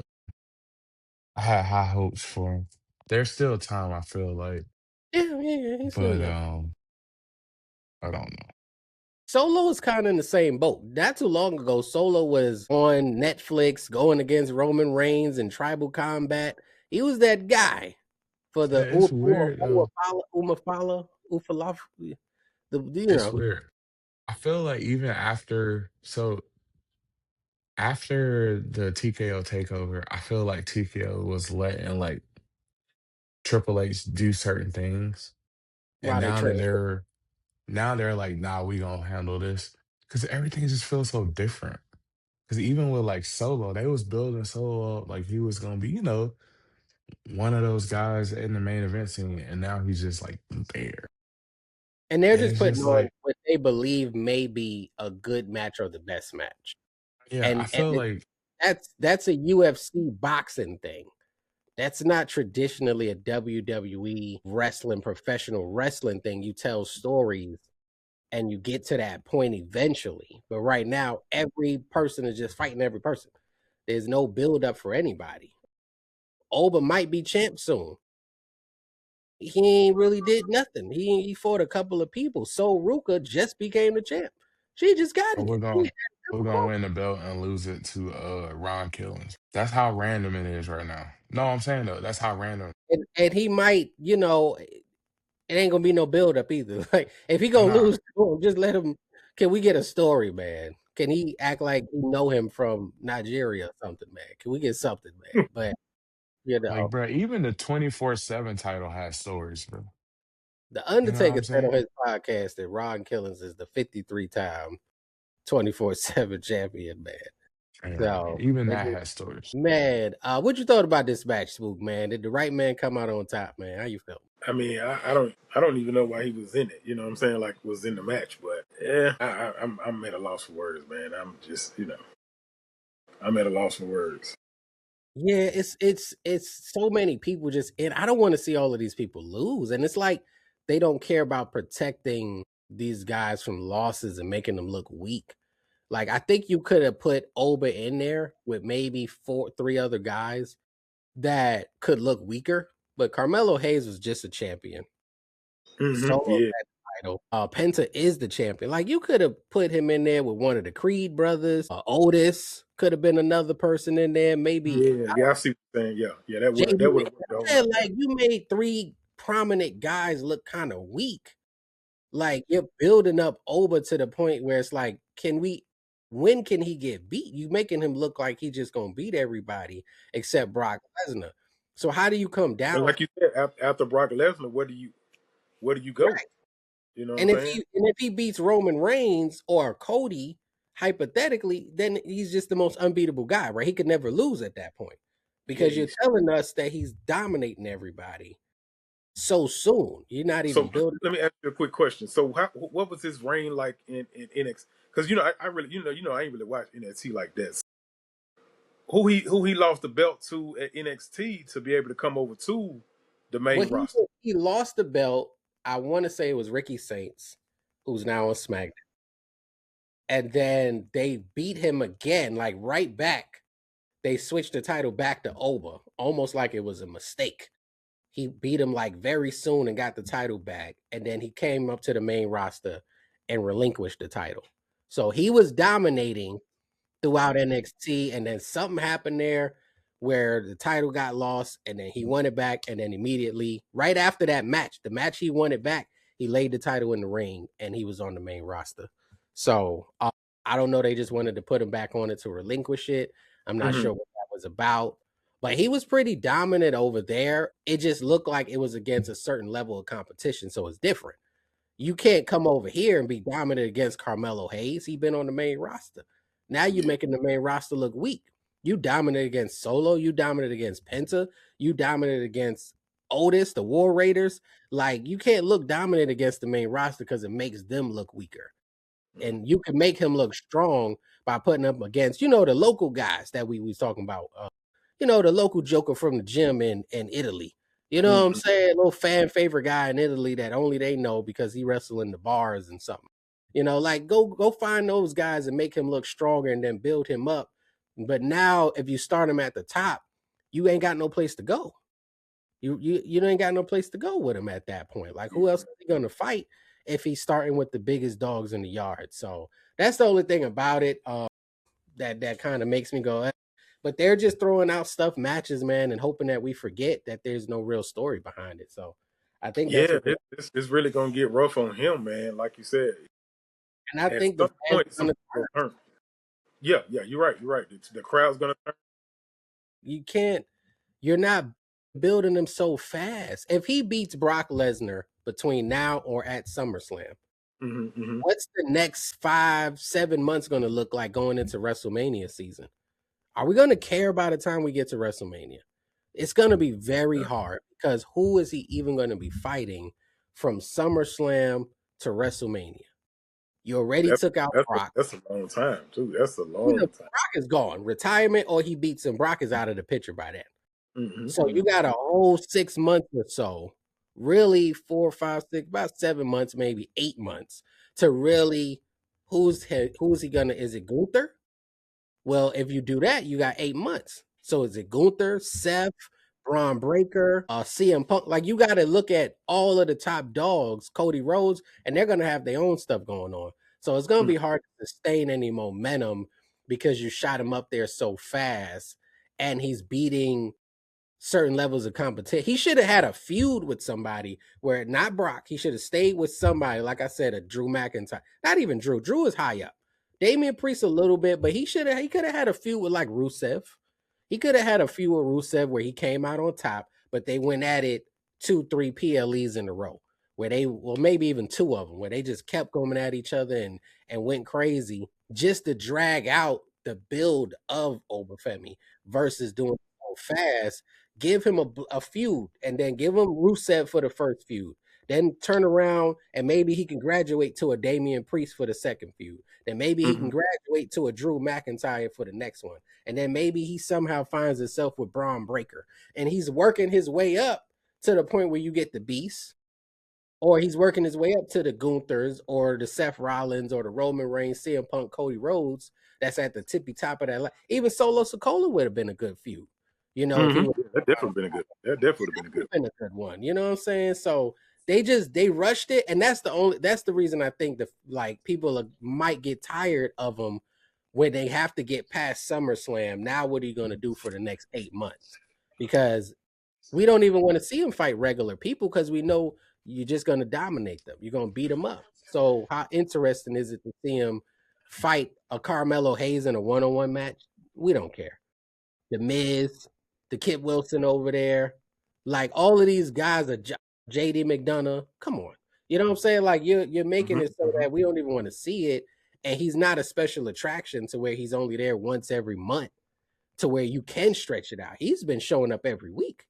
I had high hopes for him. There's still time, I feel like, Yeah, he's still but young. I don't know. Solo is kind of in the same boat. Not too long ago, Solo was on Netflix going against Roman Reigns in Tribal Combat. He was that guy for the It's weird though. Ufala, It's weird. I feel like even after the TKO takeover, I feel like TKO was letting like Triple H do certain things, and while they train. now they're like, nah, we gonna handle this because everything just feels so different. Because even with like Solo, they was building Solo up like he was gonna be, one of those guys in the main event scene, and now he's just like there, And they're and just it's putting just on like, what they believe may be a good match or the best match. yeah, I And feel like that's a UFC boxing thing. That's not traditionally a WWE wrestling, professional wrestling thing. You tell stories and you get to that point eventually. But right now, every person is just fighting every person. There's no build up for anybody. Oba might be champ soon. He ain't really did nothing. He fought a couple of people. So Ruka just became the champ. She just got oh, it. She had we're never gonna lost. win the belt and lose it to Ron Killings. That's how random it is right now. No, I'm saying though, that's how random. And he might, it ain't gonna be no build up either. Like if he gonna Nah, lose to him, just let him. Can we get a story, man? Can he act like we know him from Nigeria or something, man? Can we get something, man? But you like, know, bro, even the 24/7 title has stories, bro. the You know what Undertaker I'm said on saying? his podcast that Ron Killings is the 53-time 24/7 champion, man. So Even they that just, has stories. man, what you thought about this match, Spook, man? Did the right man come out on top, man? How you felt? I mean, I don't even know why he was in it. You know what I'm saying? Like was in the match, but yeah, I'm at a loss for words, man. I'm just I'm at a loss for words. Yeah, it's so many people just, and I don't want to see all of these people lose. And it's like they don't care about protecting these guys from losses and making them look weak. Like I think you could have put Oba in there with maybe three other guys that could look weaker, but Carmelo Hayes was just a champion. Solo Yeah, had the title. Penta is the champion. Like you could have put him in there with one of the Creed brothers. Otis could have been another person in there. Maybe yeah. I see what you're saying. Yeah. That would JD. have worked a whole Yeah, lot better. like you made three prominent guys look kind of weak. Like you're building up Oba to the point where it's like, when can he get beat? You making him look like he's just gonna beat everybody except Brock Lesnar. So how do you come down? And like you said, after Brock Lesnar, where do you go? Right. You know what I'm And saying? if he beats Roman Reigns or Cody, hypothetically, then he's just the most unbeatable guy, right? He could never lose at that point Yeah. because you're telling us that he's dominating everybody so soon. You're not even So building. let me ask you a quick question. So what was his reign like in NXT? Because I really I ain't really watched NXT like that. So who he lost the belt to at NXT to be able to come over to the Well, main roster? he lost the belt. I want to say it was Ricky Saints, who's now on SmackDown. And then they beat him again, like right back. They switched the title back to Oba, almost like it was a mistake. He beat him like very soon and got the title back. And then he came up to the main roster and relinquished the title. So he was dominating throughout NXT, and then something happened there where the title got lost, and then he won it back, and then immediately, right after that match, the match he won it back, he laid the title in the ring, and he was on the main roster. So I don't know. They just wanted to put him back on it to relinquish it. I'm not Hmm. sure what that was about, but he was pretty dominant over there. It just looked like it was against a certain level of competition, so it's different. You can't come over here and be dominant against Carmelo Hayes. He been on the main roster. Now you're Yeah. making the main roster look weak. You dominate against Solo. You dominate against Penta. You dominate against Otis, the War Raiders. Like you can't look dominant against the main roster because it makes them look weaker. And you can make him look strong by putting up against, the local guys that we was talking about. The local joker from the gym in Italy. You know what I'm Hmm. saying? A little fan favorite guy in Italy that only they know because he wrestled in the bars and something. Like go find those guys and make him look stronger and then build him up. But now if you start him at the top, you ain't got no place to go. You ain't got no place to go with him at that point. Like who else is he gonna fight if he's starting with the biggest dogs in the yard? So that's the only thing about it. That kind of makes me go, eh. But they're just throwing out stuff matches, man, and hoping that we forget that there's no real story behind it. So I think that's Yeah, what, it's really gonna get rough on him, man. Like you said, and I at think the some fans point are gonna, something's gonna turn. Yeah, you're right. You're right. The crowd's gonna turn. you can't, you're not building them so fast. If he beats Brock Lesnar between now or at SummerSlam, Hmm. Hmm. what's the next 5, 7 months going to look like going into WrestleMania season? Are we going to care by the time we get to WrestleMania? It's going to be very hard because who is he even going to be fighting from SummerSlam to WrestleMania? You already That's took out that's a, Brock. that's a long time too. That's a Either long time. Brock is gone, retirement, or he beats him. Brock is out of the picture by then. Hmm. So you got a whole 6 months or so, really 4, 5, 6, about 7 months, maybe 8 months to really who's he gonna? Is it Gunther? Well, if you do that, you got 8 months. So is it Gunther, Seth, Braun Breaker, CM Punk? Like you got to look at all of the top dogs, Cody Rhodes, and they're gonna have their own stuff going on. So it's gonna be hard to sustain any momentum because you shot him up there so fast, and he's beating certain levels of competition. He should have had a feud with somebody where not Brock. He should have stayed with somebody, like I said, a Drew McIntyre. Not even Drew. Drew is high up. Damian Priest a little bit, but he could have had a feud with like Rusev. He could have had a feud with Rusev where he came out on top, but they went at it 2, 3 PLEs in a row. Where maybe even two of them, where they just kept going at each other and went crazy just to drag out the build of Obafemi versus doing it so fast. Give him a feud and then give him Rusev for the first feud. Then turn around and maybe he can graduate to a Damian Priest for the second feud. Then maybe he can Hmm. graduate to a Drew McIntyre for the next one. And then maybe he somehow finds himself with Braun Breaker. And he's working his way up to the point where you get the Beast, or he's working his way up to the Gunthers or the Seth Rollins or the Roman Reigns, CM Punk, Cody Rhodes. That's at the tippy top of that. Even Solo Sikoa would have been a good feud, if he Hmm. was. Yeah, that definitely been a good. That definitely would have been a good. Been a good one. You know what I'm saying? So they rushed it, and that's the reason I think the people might get tired of them when they have to get past SummerSlam. Now, what are you going to do for the next 8 months? Because we don't even want to see him fight regular people because we know you're just going to dominate them. You're going to beat them up. So how interesting is it to see him fight a Carmelo Hayes in a one-on-one match? We don't care. The Miz, the Kid Wilson over there, like all of these guys are JD McDonough. Come on. You know what I'm saying? Like you're making Hmm. it so Hmm. that we don't even want to see it. And he's not a special attraction to where he's only there once every month to where you can stretch it out. He's been showing up every week.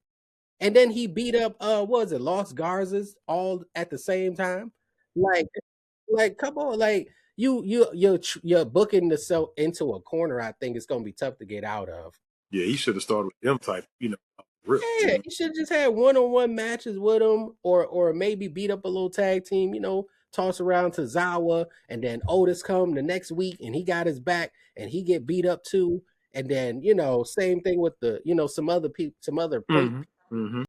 And then he beat up what was it, Los Garzas all at the same time. Like come on, like you're booking the self into a corner. I think it's gonna be tough to get out of. Yeah, he should have started with them type. Rip. Yeah, you should have just had one-on-one matches with him, or maybe beat up a little tag team. Toss around to Zawa, and then Otis come the next week, and he got his back, and he get beat up too. And then same thing with the some other people, some other point Hmm. Hmm.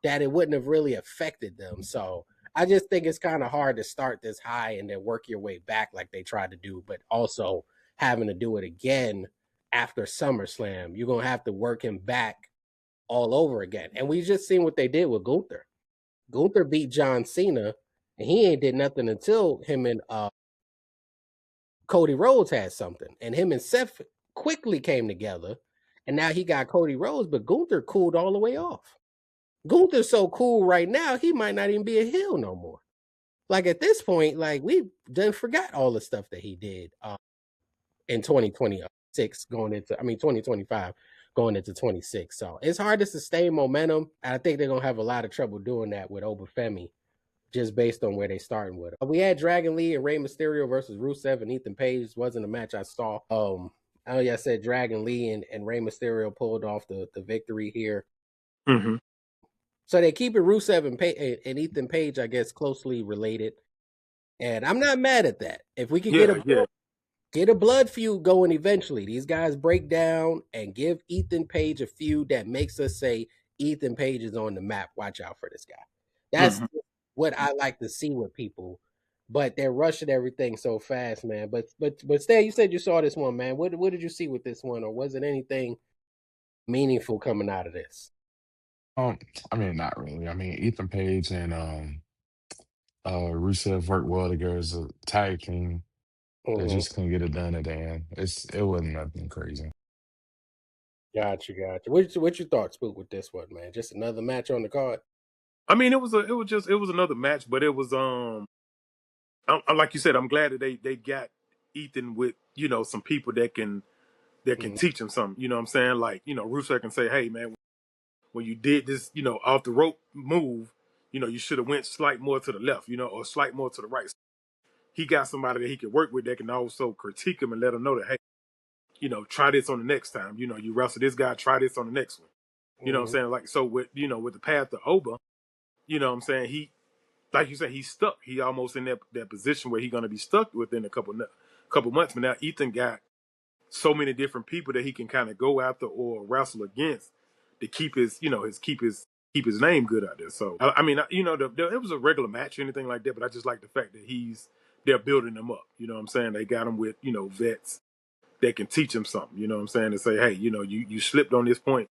that it wouldn't have really affected them. So I just think it's kind of hard to start this high and then work your way back like they tried to do, but also having to do it again after SummerSlam. You're gonna have to work him back all over again. And we just seen what they did with Gunther. Gunther beat John Cena, and he ain't did nothing until him and Cody Rhodes had something. And him and Seth quickly came together, and now he got Cody Rhodes, but Gunther cooled all the way off. Gunther's so cool right now, he might not even be a heel no more. Like at this point, like we done forgot all the stuff that he did in 2026 going into, 2025 going into 26. So it's hard to sustain momentum. And I think they're gonna have a lot of trouble doing that with Obafemi, just based on where they starting with. We had Dragon Lee and Rey Mysterio versus Rusev and Ethan Page. This wasn't a match I saw. I said Dragon Lee and Rey Mysterio pulled off the victory here. Hmm. So they keep it Rusev and Ethan Page, I guess, closely related. And I'm not mad at that. If we could Yeah, yeah. get a blood feud going eventually, these guys break down and give Ethan Page a feud that makes us say Ethan Page is on the map. Watch out for this guy. That's Hmm. what I like to see with people. But they're rushing everything so fast, man. But Stan, you said you saw this one, man. What did you see with this one, or was it anything meaningful coming out of this? Um, not really. Ethan Page and Rusev worked well together as a tag team. They Mm-hmm. just couldn't get it done at the end. It wasn't nothing crazy. Gotcha. What you thought, Spook, with this one, man? Just another match on the card. It was another match, but it was like you said, I'm glad that they got Ethan with some people that can Mm-hmm. teach him something. You know what I'm saying? Like Rusev can say, hey man, when you did this off the rope move, you should have went slight more to the left, or slight more to the right. He got somebody that he could work with that can also critique him and let him know that hey, try this on the next time. You wrestle this guy, try this on the next one. You know what I'm Mm-hmm. saying? Like so with the path to Oba, you know what I'm saying? He like you said, he's stuck. He almost in that position where he's gonna be stuck within a couple months. But now Ethan got so many different people that he can kind of go after or wrestle against to keep his name good out there. So it was a regular match or anything like that, but I just like the fact that they're building him up. You know what I'm saying? They got him with vets that can teach him something. You know what I'm saying? And say, hey, you slipped on this point.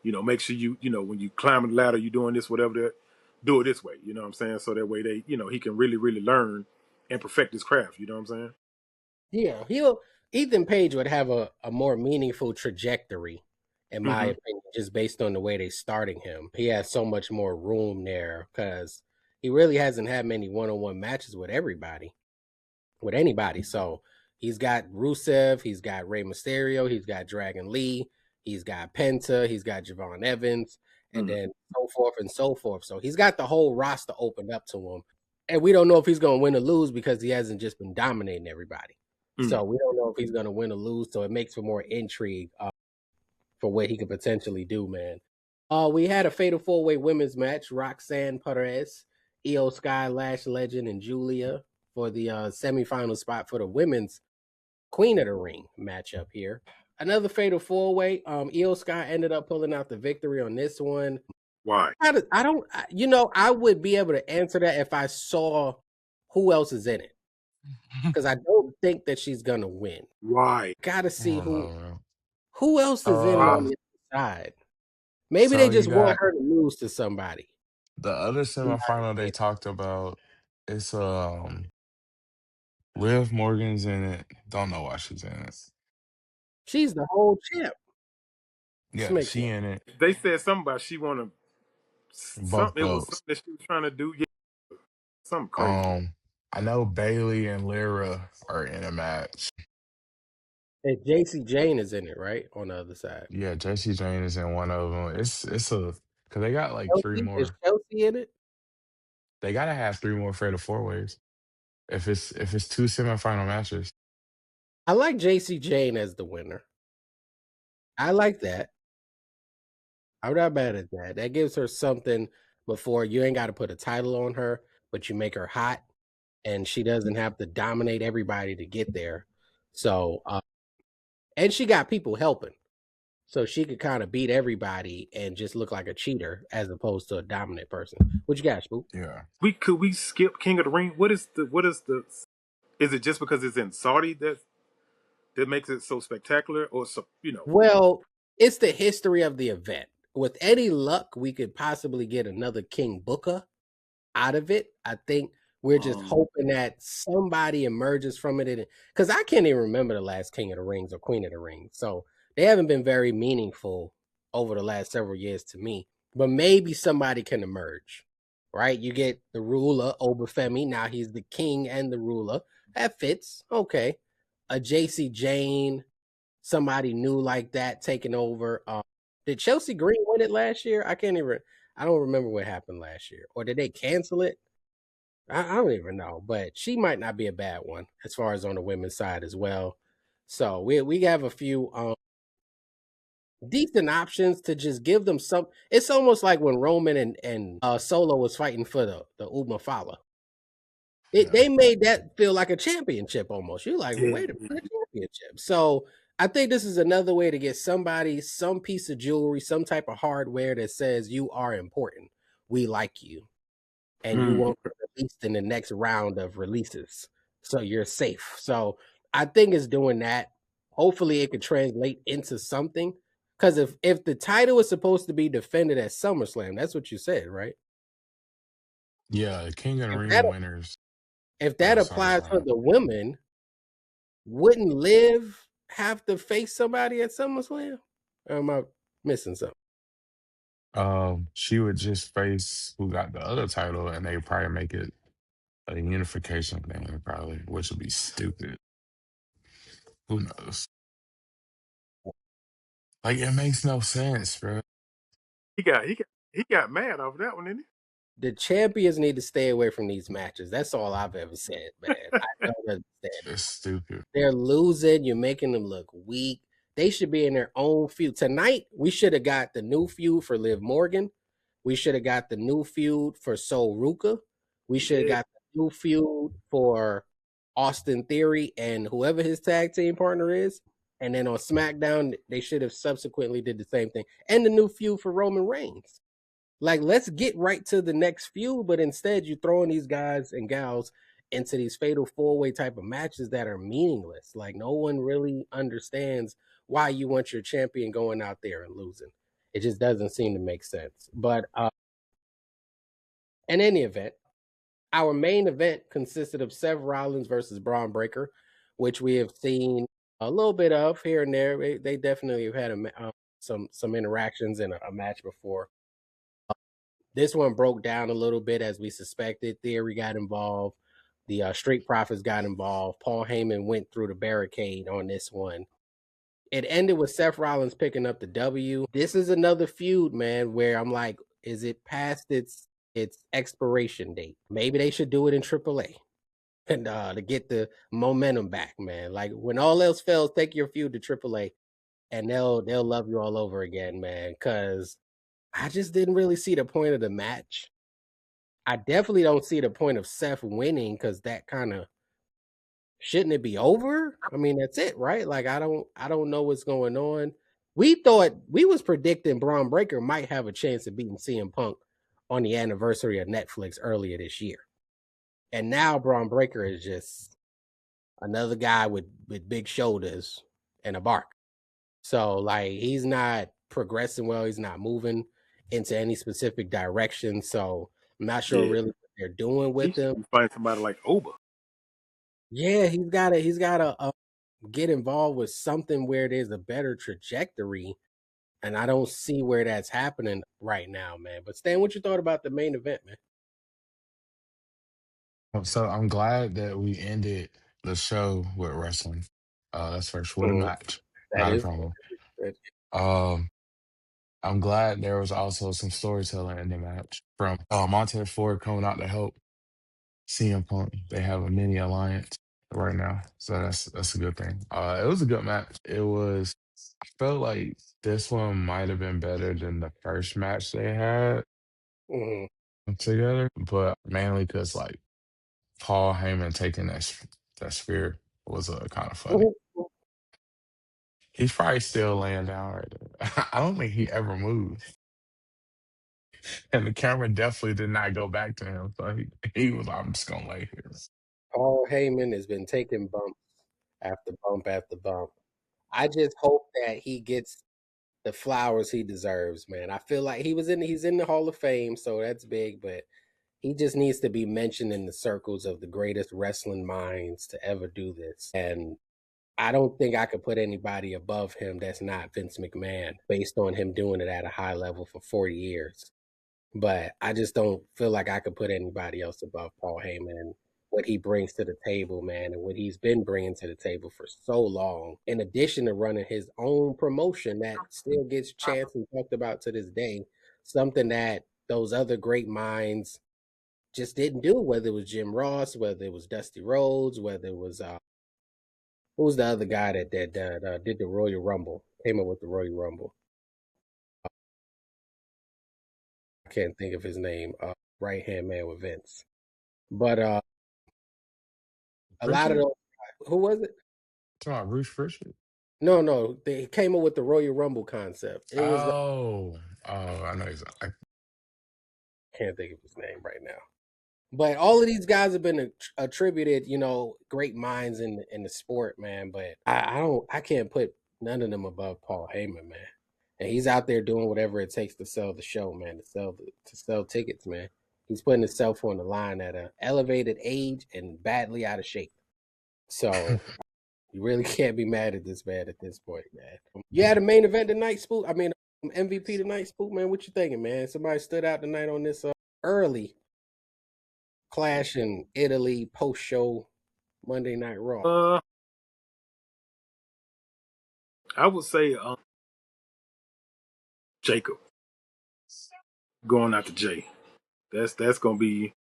Make sure when you climbing the ladder, you doing this, whatever that, do it this way. You know what I'm saying? So that way he can really, really learn and perfect his craft. You know what I'm saying? Yeah, Ethan Page would have a more meaningful trajectory, in my Mm-hmm. opinion, just based on the way they starting him. He has so much more room there because he really hasn't had many one-on-one matches with anybody. So He's got Rusev, he's got Rey Mysterio, he's got Dragon Lee, he's got Penta, he's got Javon Evans, and Mm, then so forth and so forth. So he's got the whole roster opened up to him. And we don't know if he's going to win or lose because he hasn't just been dominating everybody. mm. So we don't know if he's going to win or lose. So it makes for more intrigue for what he could potentially do, man. We had a fatal four-way women's match: Roxanne Perez, Io Sky, Lash Legend, and Julia for the semifinal spot for the women's Queen of the Ring matchup here. Another fatal four-way. Io Sky ended up pulling out the victory on this one. Why? I don't, I would be able to answer that if I saw who else is in it, because I don't think that she's gonna win. Why? Got to I see don't know, man. who else is in it on Uh, the other side. Maybe they so you just want got her to lose to somebody. the other semifinal they talked about. It's Liv Morgan's in it. Don't know why she's in it. She's the whole champ. This Yeah, makes she no. in it. They said something about she wanna Both something. It was something belts. that she was trying to do. Yeah, something crazy. Um, I know Bailey and Lyra are in a match. And JC Jane is in it, right? On the other side. Yeah, Jesse Jane is in one of them. It's a because they got like three Chelsea? Is more. Chelsea in it? They gotta have three more fatal four ways. If it's two semifinal matches. I like JC Jane as the winner. I like that. I'm not mad at that. That gives her something before you ain't got to put a title on her, but you make her hot and she doesn't have to dominate everybody to get there. So, and she got people helping. So she could kind of beat everybody and just look like a cheater as opposed to a dominant person. What you got, Spook? Yeah. Could we skip King of the Ring? What is the? Is it just because it's in Saudi that makes it so spectacular, or so Well, it's the history of the event. With any luck, we could possibly get another King Booker out of it. I think we're just Um, hoping that somebody emerges from it. Because I can't even remember the last King of the Rings or Queen of the Rings. So they haven't been very meaningful over the last several years to me. But maybe somebody can emerge, right? You get the ruler, Obafemi. Now he's the king and the ruler. That fits. Okay. A JC Jane, somebody new like that taking over. Did Chelsea Green win it last year? I don't remember what happened last year. Or did they cancel it? I don't even know, but she might not be a bad one as far as on the women's side as well. So we have a few decent options to just give them some. It's almost like when Roman and Solo was fighting for the Uma Fala. Yeah. They made that feel like a championship almost. You're like, well, yeah. wait a minute, a championship. So I think this is another way to get somebody some piece of jewelry, some type of hardware that says you are important. We like you, and you Mm. won't get released in the next round of releases. So you're safe. So I think it's doing that. Hopefully it could translate into something. Because if the title is supposed to be defended at SummerSlam, that's what you said, right? Yeah, the King of the If that Ring winners if of that applies for SummerSlam. the women, wouldn't Liv have to face somebody at SummerSlam? Or am I missing something? She would just face who got the other title, and they probably make it a unification thing, probably, which would be stupid. Who knows? Like it makes no sense, bro. He got mad off that one, didn't The champions need to stay away from these matches. That's all I've ever said, man. I don't understand it. It's stupid. They're losing. You're making them look weak. They should be in their own feud. Tonight, we should have got the new feud for Liv Morgan. We should have got the new feud for Sol Ruka. We he? should have Yeah. got the new feud for Austin Theory and whoever his tag team partner is. And then on SmackDown, they should have subsequently did the same thing. And the new feud for Roman Reigns. Like, let's get right to the next feud, but instead you're throwing these guys and gals into these fatal four-way type of matches that are meaningless. Like, no one really understands why you want your champion going out there and losing. It just doesn't seem to make sense. But in any event, our main event consisted of Seth Rollins versus Braun Breaker, which we have seen a little bit of here and there. They definitely have had some interactions in a match before. This one broke down a little bit as we suspected. Theory got involved. The Street Profits got involved. Paul Heyman went through the barricade on this one. It ended with Seth Rollins picking up the W. This is another feud, man, where I'm like, is it past its expiration date? Maybe they should do it in AAA and to get the momentum back, man. Like when all else fails, take your feud to AAA and they'll love you all over again, man. Cause I just didn't really see the point of the match. I definitely don't see the point of Seth winning because that kind of shouldn't it be over? I mean, that's it, right? Like I don't know what's going on. We thought we was predicting Braun Breaker might have a chance of beating CM Punk on the anniversary of Netflix earlier this year. And now Braun Breaker is just another guy with big shoulders and a bark. So like he's not progressing well, he's not moving into any specific direction. So I'm not sure Yeah, really what they're doing he with him. should be fighting somebody like Oba. Yeah, he's gotta get involved with something where there's a better trajectory, and I don't see where that's happening right now, man. But Stan, what you thought about the main event, man? So I'm glad that we ended the show with wrestling. That's first with a Mhm. match, That not a is promo. that- Um, I'm glad there was also some storytelling in the match from Montez Ford coming out to help CM Punk. They have a mini alliance right now, so that's a good thing. It was a good match. It was. I felt like this one might have been better than the first match they had Mhm. together, but mainly because like Paul Heyman taking that spear was kind of funny. He's probably still laying down right there. I don't think he ever moved, and the camera definitely did not go back to him. So he was like, "I'm just gonna lay here." Paul Heyman has been taking bump after bump after bump. I just hope that he gets the flowers he deserves, man. I feel like he's in the Hall of Fame, so that's big, but he just needs to be mentioned in the circles of the greatest wrestling minds to ever do this. And I don't think I could put anybody above him that's not Vince McMahon based on him doing it at a high level for 40 years. But I just don't feel like I could put anybody else above Paul Heyman and what he brings to the table, man, and what he's been bringing to the table for so long. In addition to running his own promotion that still gets chance and talked about to this day, something that those other great minds just didn't do, whether it was Jim Ross, whether it was Dusty Rhodes, whether it was who's the other guy that did the Royal Rumble, came up with the Royal Rumble. I can't think of his name. Right hand man with Vince, but a lot of Richard, those. Who was it? talking about Bruce Richard. No, no, they came up with the Royal Rumble concept. It was I know he's. I can't think of his name right now. But all of these guys have been attributed, great minds in the sport, man. But I can't put none of them above Paul Heyman, man. And he's out there doing whatever it takes to sell the show, man. To sell tickets, man. He's putting himself on the line at an elevated age and badly out of shape. So you really can't be mad at this man at this point, man. You had a main event tonight, Spook. I mean, MVP tonight, Spook, man. What you thinking, man? Somebody stood out tonight on this early clash in Italy post show Monday Night Raw. I would say Jacob going out to Jay. That's gonna be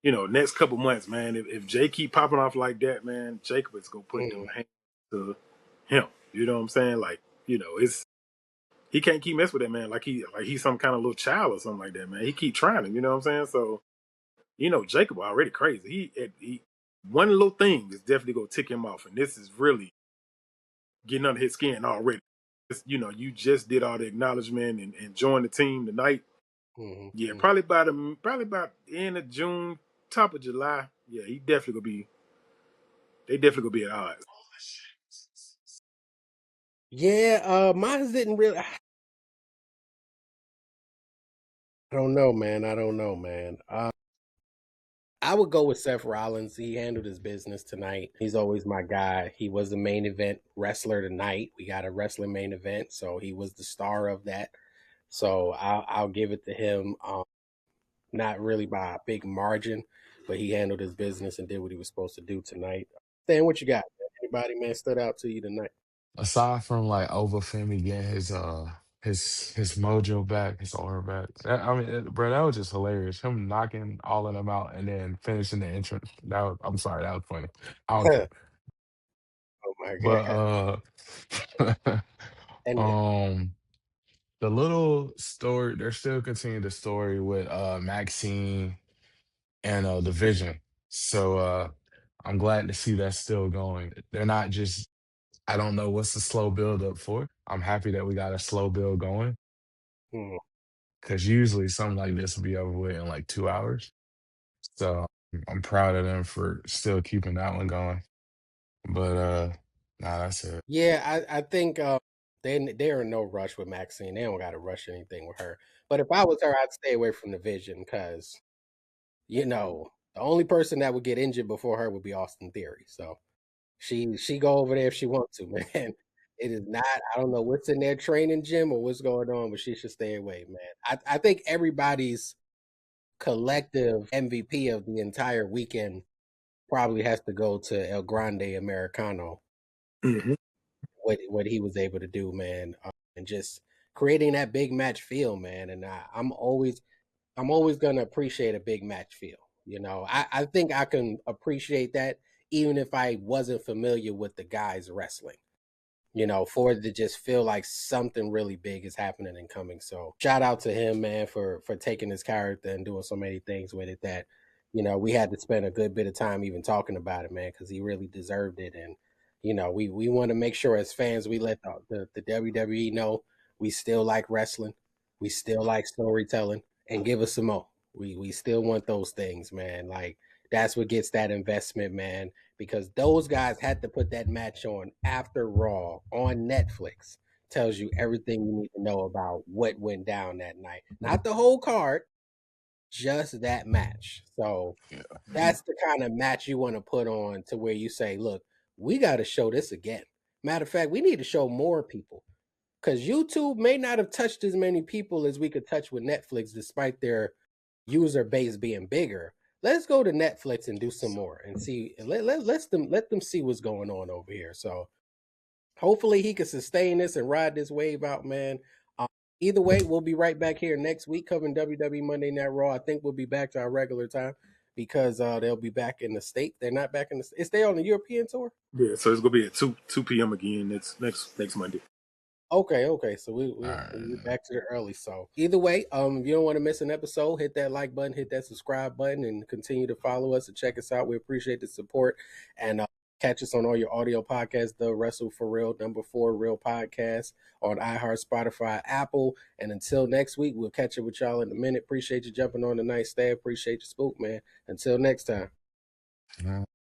next couple months, man. If Jay keep popping off like that, man, Jacob is gonna put them Mm, hands to him. You know what I'm saying? Like it's he can't keep messing with that man like he's some kind of little child or something like that, man. He keep trying him. You know what I'm saying? So Jacob already crazy. He one little thing is definitely gonna tick him off, and this is really getting under his skin already. You just did all the acknowledgement and joined the team tonight. Yeah, mm. probably about the end of June, top of July. Yeah, they definitely gonna be at odds. Yeah, mine didn't really. I don't know, man. I don't know, man. I would go with Seth Rollins. He handled his business tonight. He's always my guy. He was the main event wrestler tonight. We got a wrestling main event, so he was the star of that. So I'll give it to him. Not really by a big margin, but he handled his business and did what he was supposed to do tonight. Stan, what you got, man? Anybody, man, stood out to you tonight? Aside from like Overfemi getting his mojo back, his aura back. I mean, bro, that was just hilarious. Him knocking all of them out and then finishing the entrance. I'm sorry, that was funny. I don't care. Oh my god! But And um the little story, they're still continuing the story with Maxine and the Vision. So I'm glad to see that's still going. They're not just, I don't know what's the slow build up for. I'm happy that we got a slow build going mhm. because usually something like this will be over with in like 2 hours. So I'm proud of them for still keeping that one going. But nah, that's it. Yeah, I think they're in no rush with Maxine. They don't got to rush anything with her. But if I was her, I'd stay away from the Vision because the only person that would get injured before her would be Austin Theory. So she go over there if she wants to, man. It is not. I don't know what's in their training gym or what's going on, but she should stay away, man. I think everybody's collective MVP of the entire weekend probably has to go to El Grande Americano. Hmm. What he was able to do, man, and just creating that big match feel, man. And I'm always gonna appreciate a big match feel. I think I can appreciate that even if I wasn't familiar with the guys wrestling. For it to just feel like something really big is happening and coming. So shout out to him, man, for taking his character and doing so many things with it that, we had to spend a good bit of time even talking about it, man, because he really deserved it. And, we want to make sure as fans we let the WWE know we still like wrestling, we still like storytelling, and give us some more. We still want those things, man. Like that's what gets that investment, man, because those guys had to put that match on after Raw on Netflix. Tells you everything you need to know about what went down that night. Not the whole card, just that match. So that's the kind of match you want to put on to where you say, look, we got to show this again. Matter of fact, we need to show more people because YouTube may not have touched as many people as we could touch with Netflix, despite their user base being bigger. Let's go to Netflix and do some more and see. Let them see what's going on over here. So hopefully he can sustain this and ride this wave out, man. Um, Either way, we'll be right back here next week covering WWE Monday Night Raw. I think we'll be back to our regular time because they'll be back in the state. They're not back in the. Is they on the European tour? Yeah, so it's gonna be at two p.m. again next Monday. Okay. So All we're right. back to the early. So either way, if you don't want to miss an episode, hit that like button, hit that subscribe button, and continue to follow us and check us out. We appreciate the support and catch us on all your audio podcasts. The Wrestle for Real #4 Real Podcast on iHeart, Spotify, Apple. And until next week, we'll catch up with y'all in a minute. Appreciate you jumping on tonight, Stan. Appreciate you, Spook, man. Until next time. Yeah.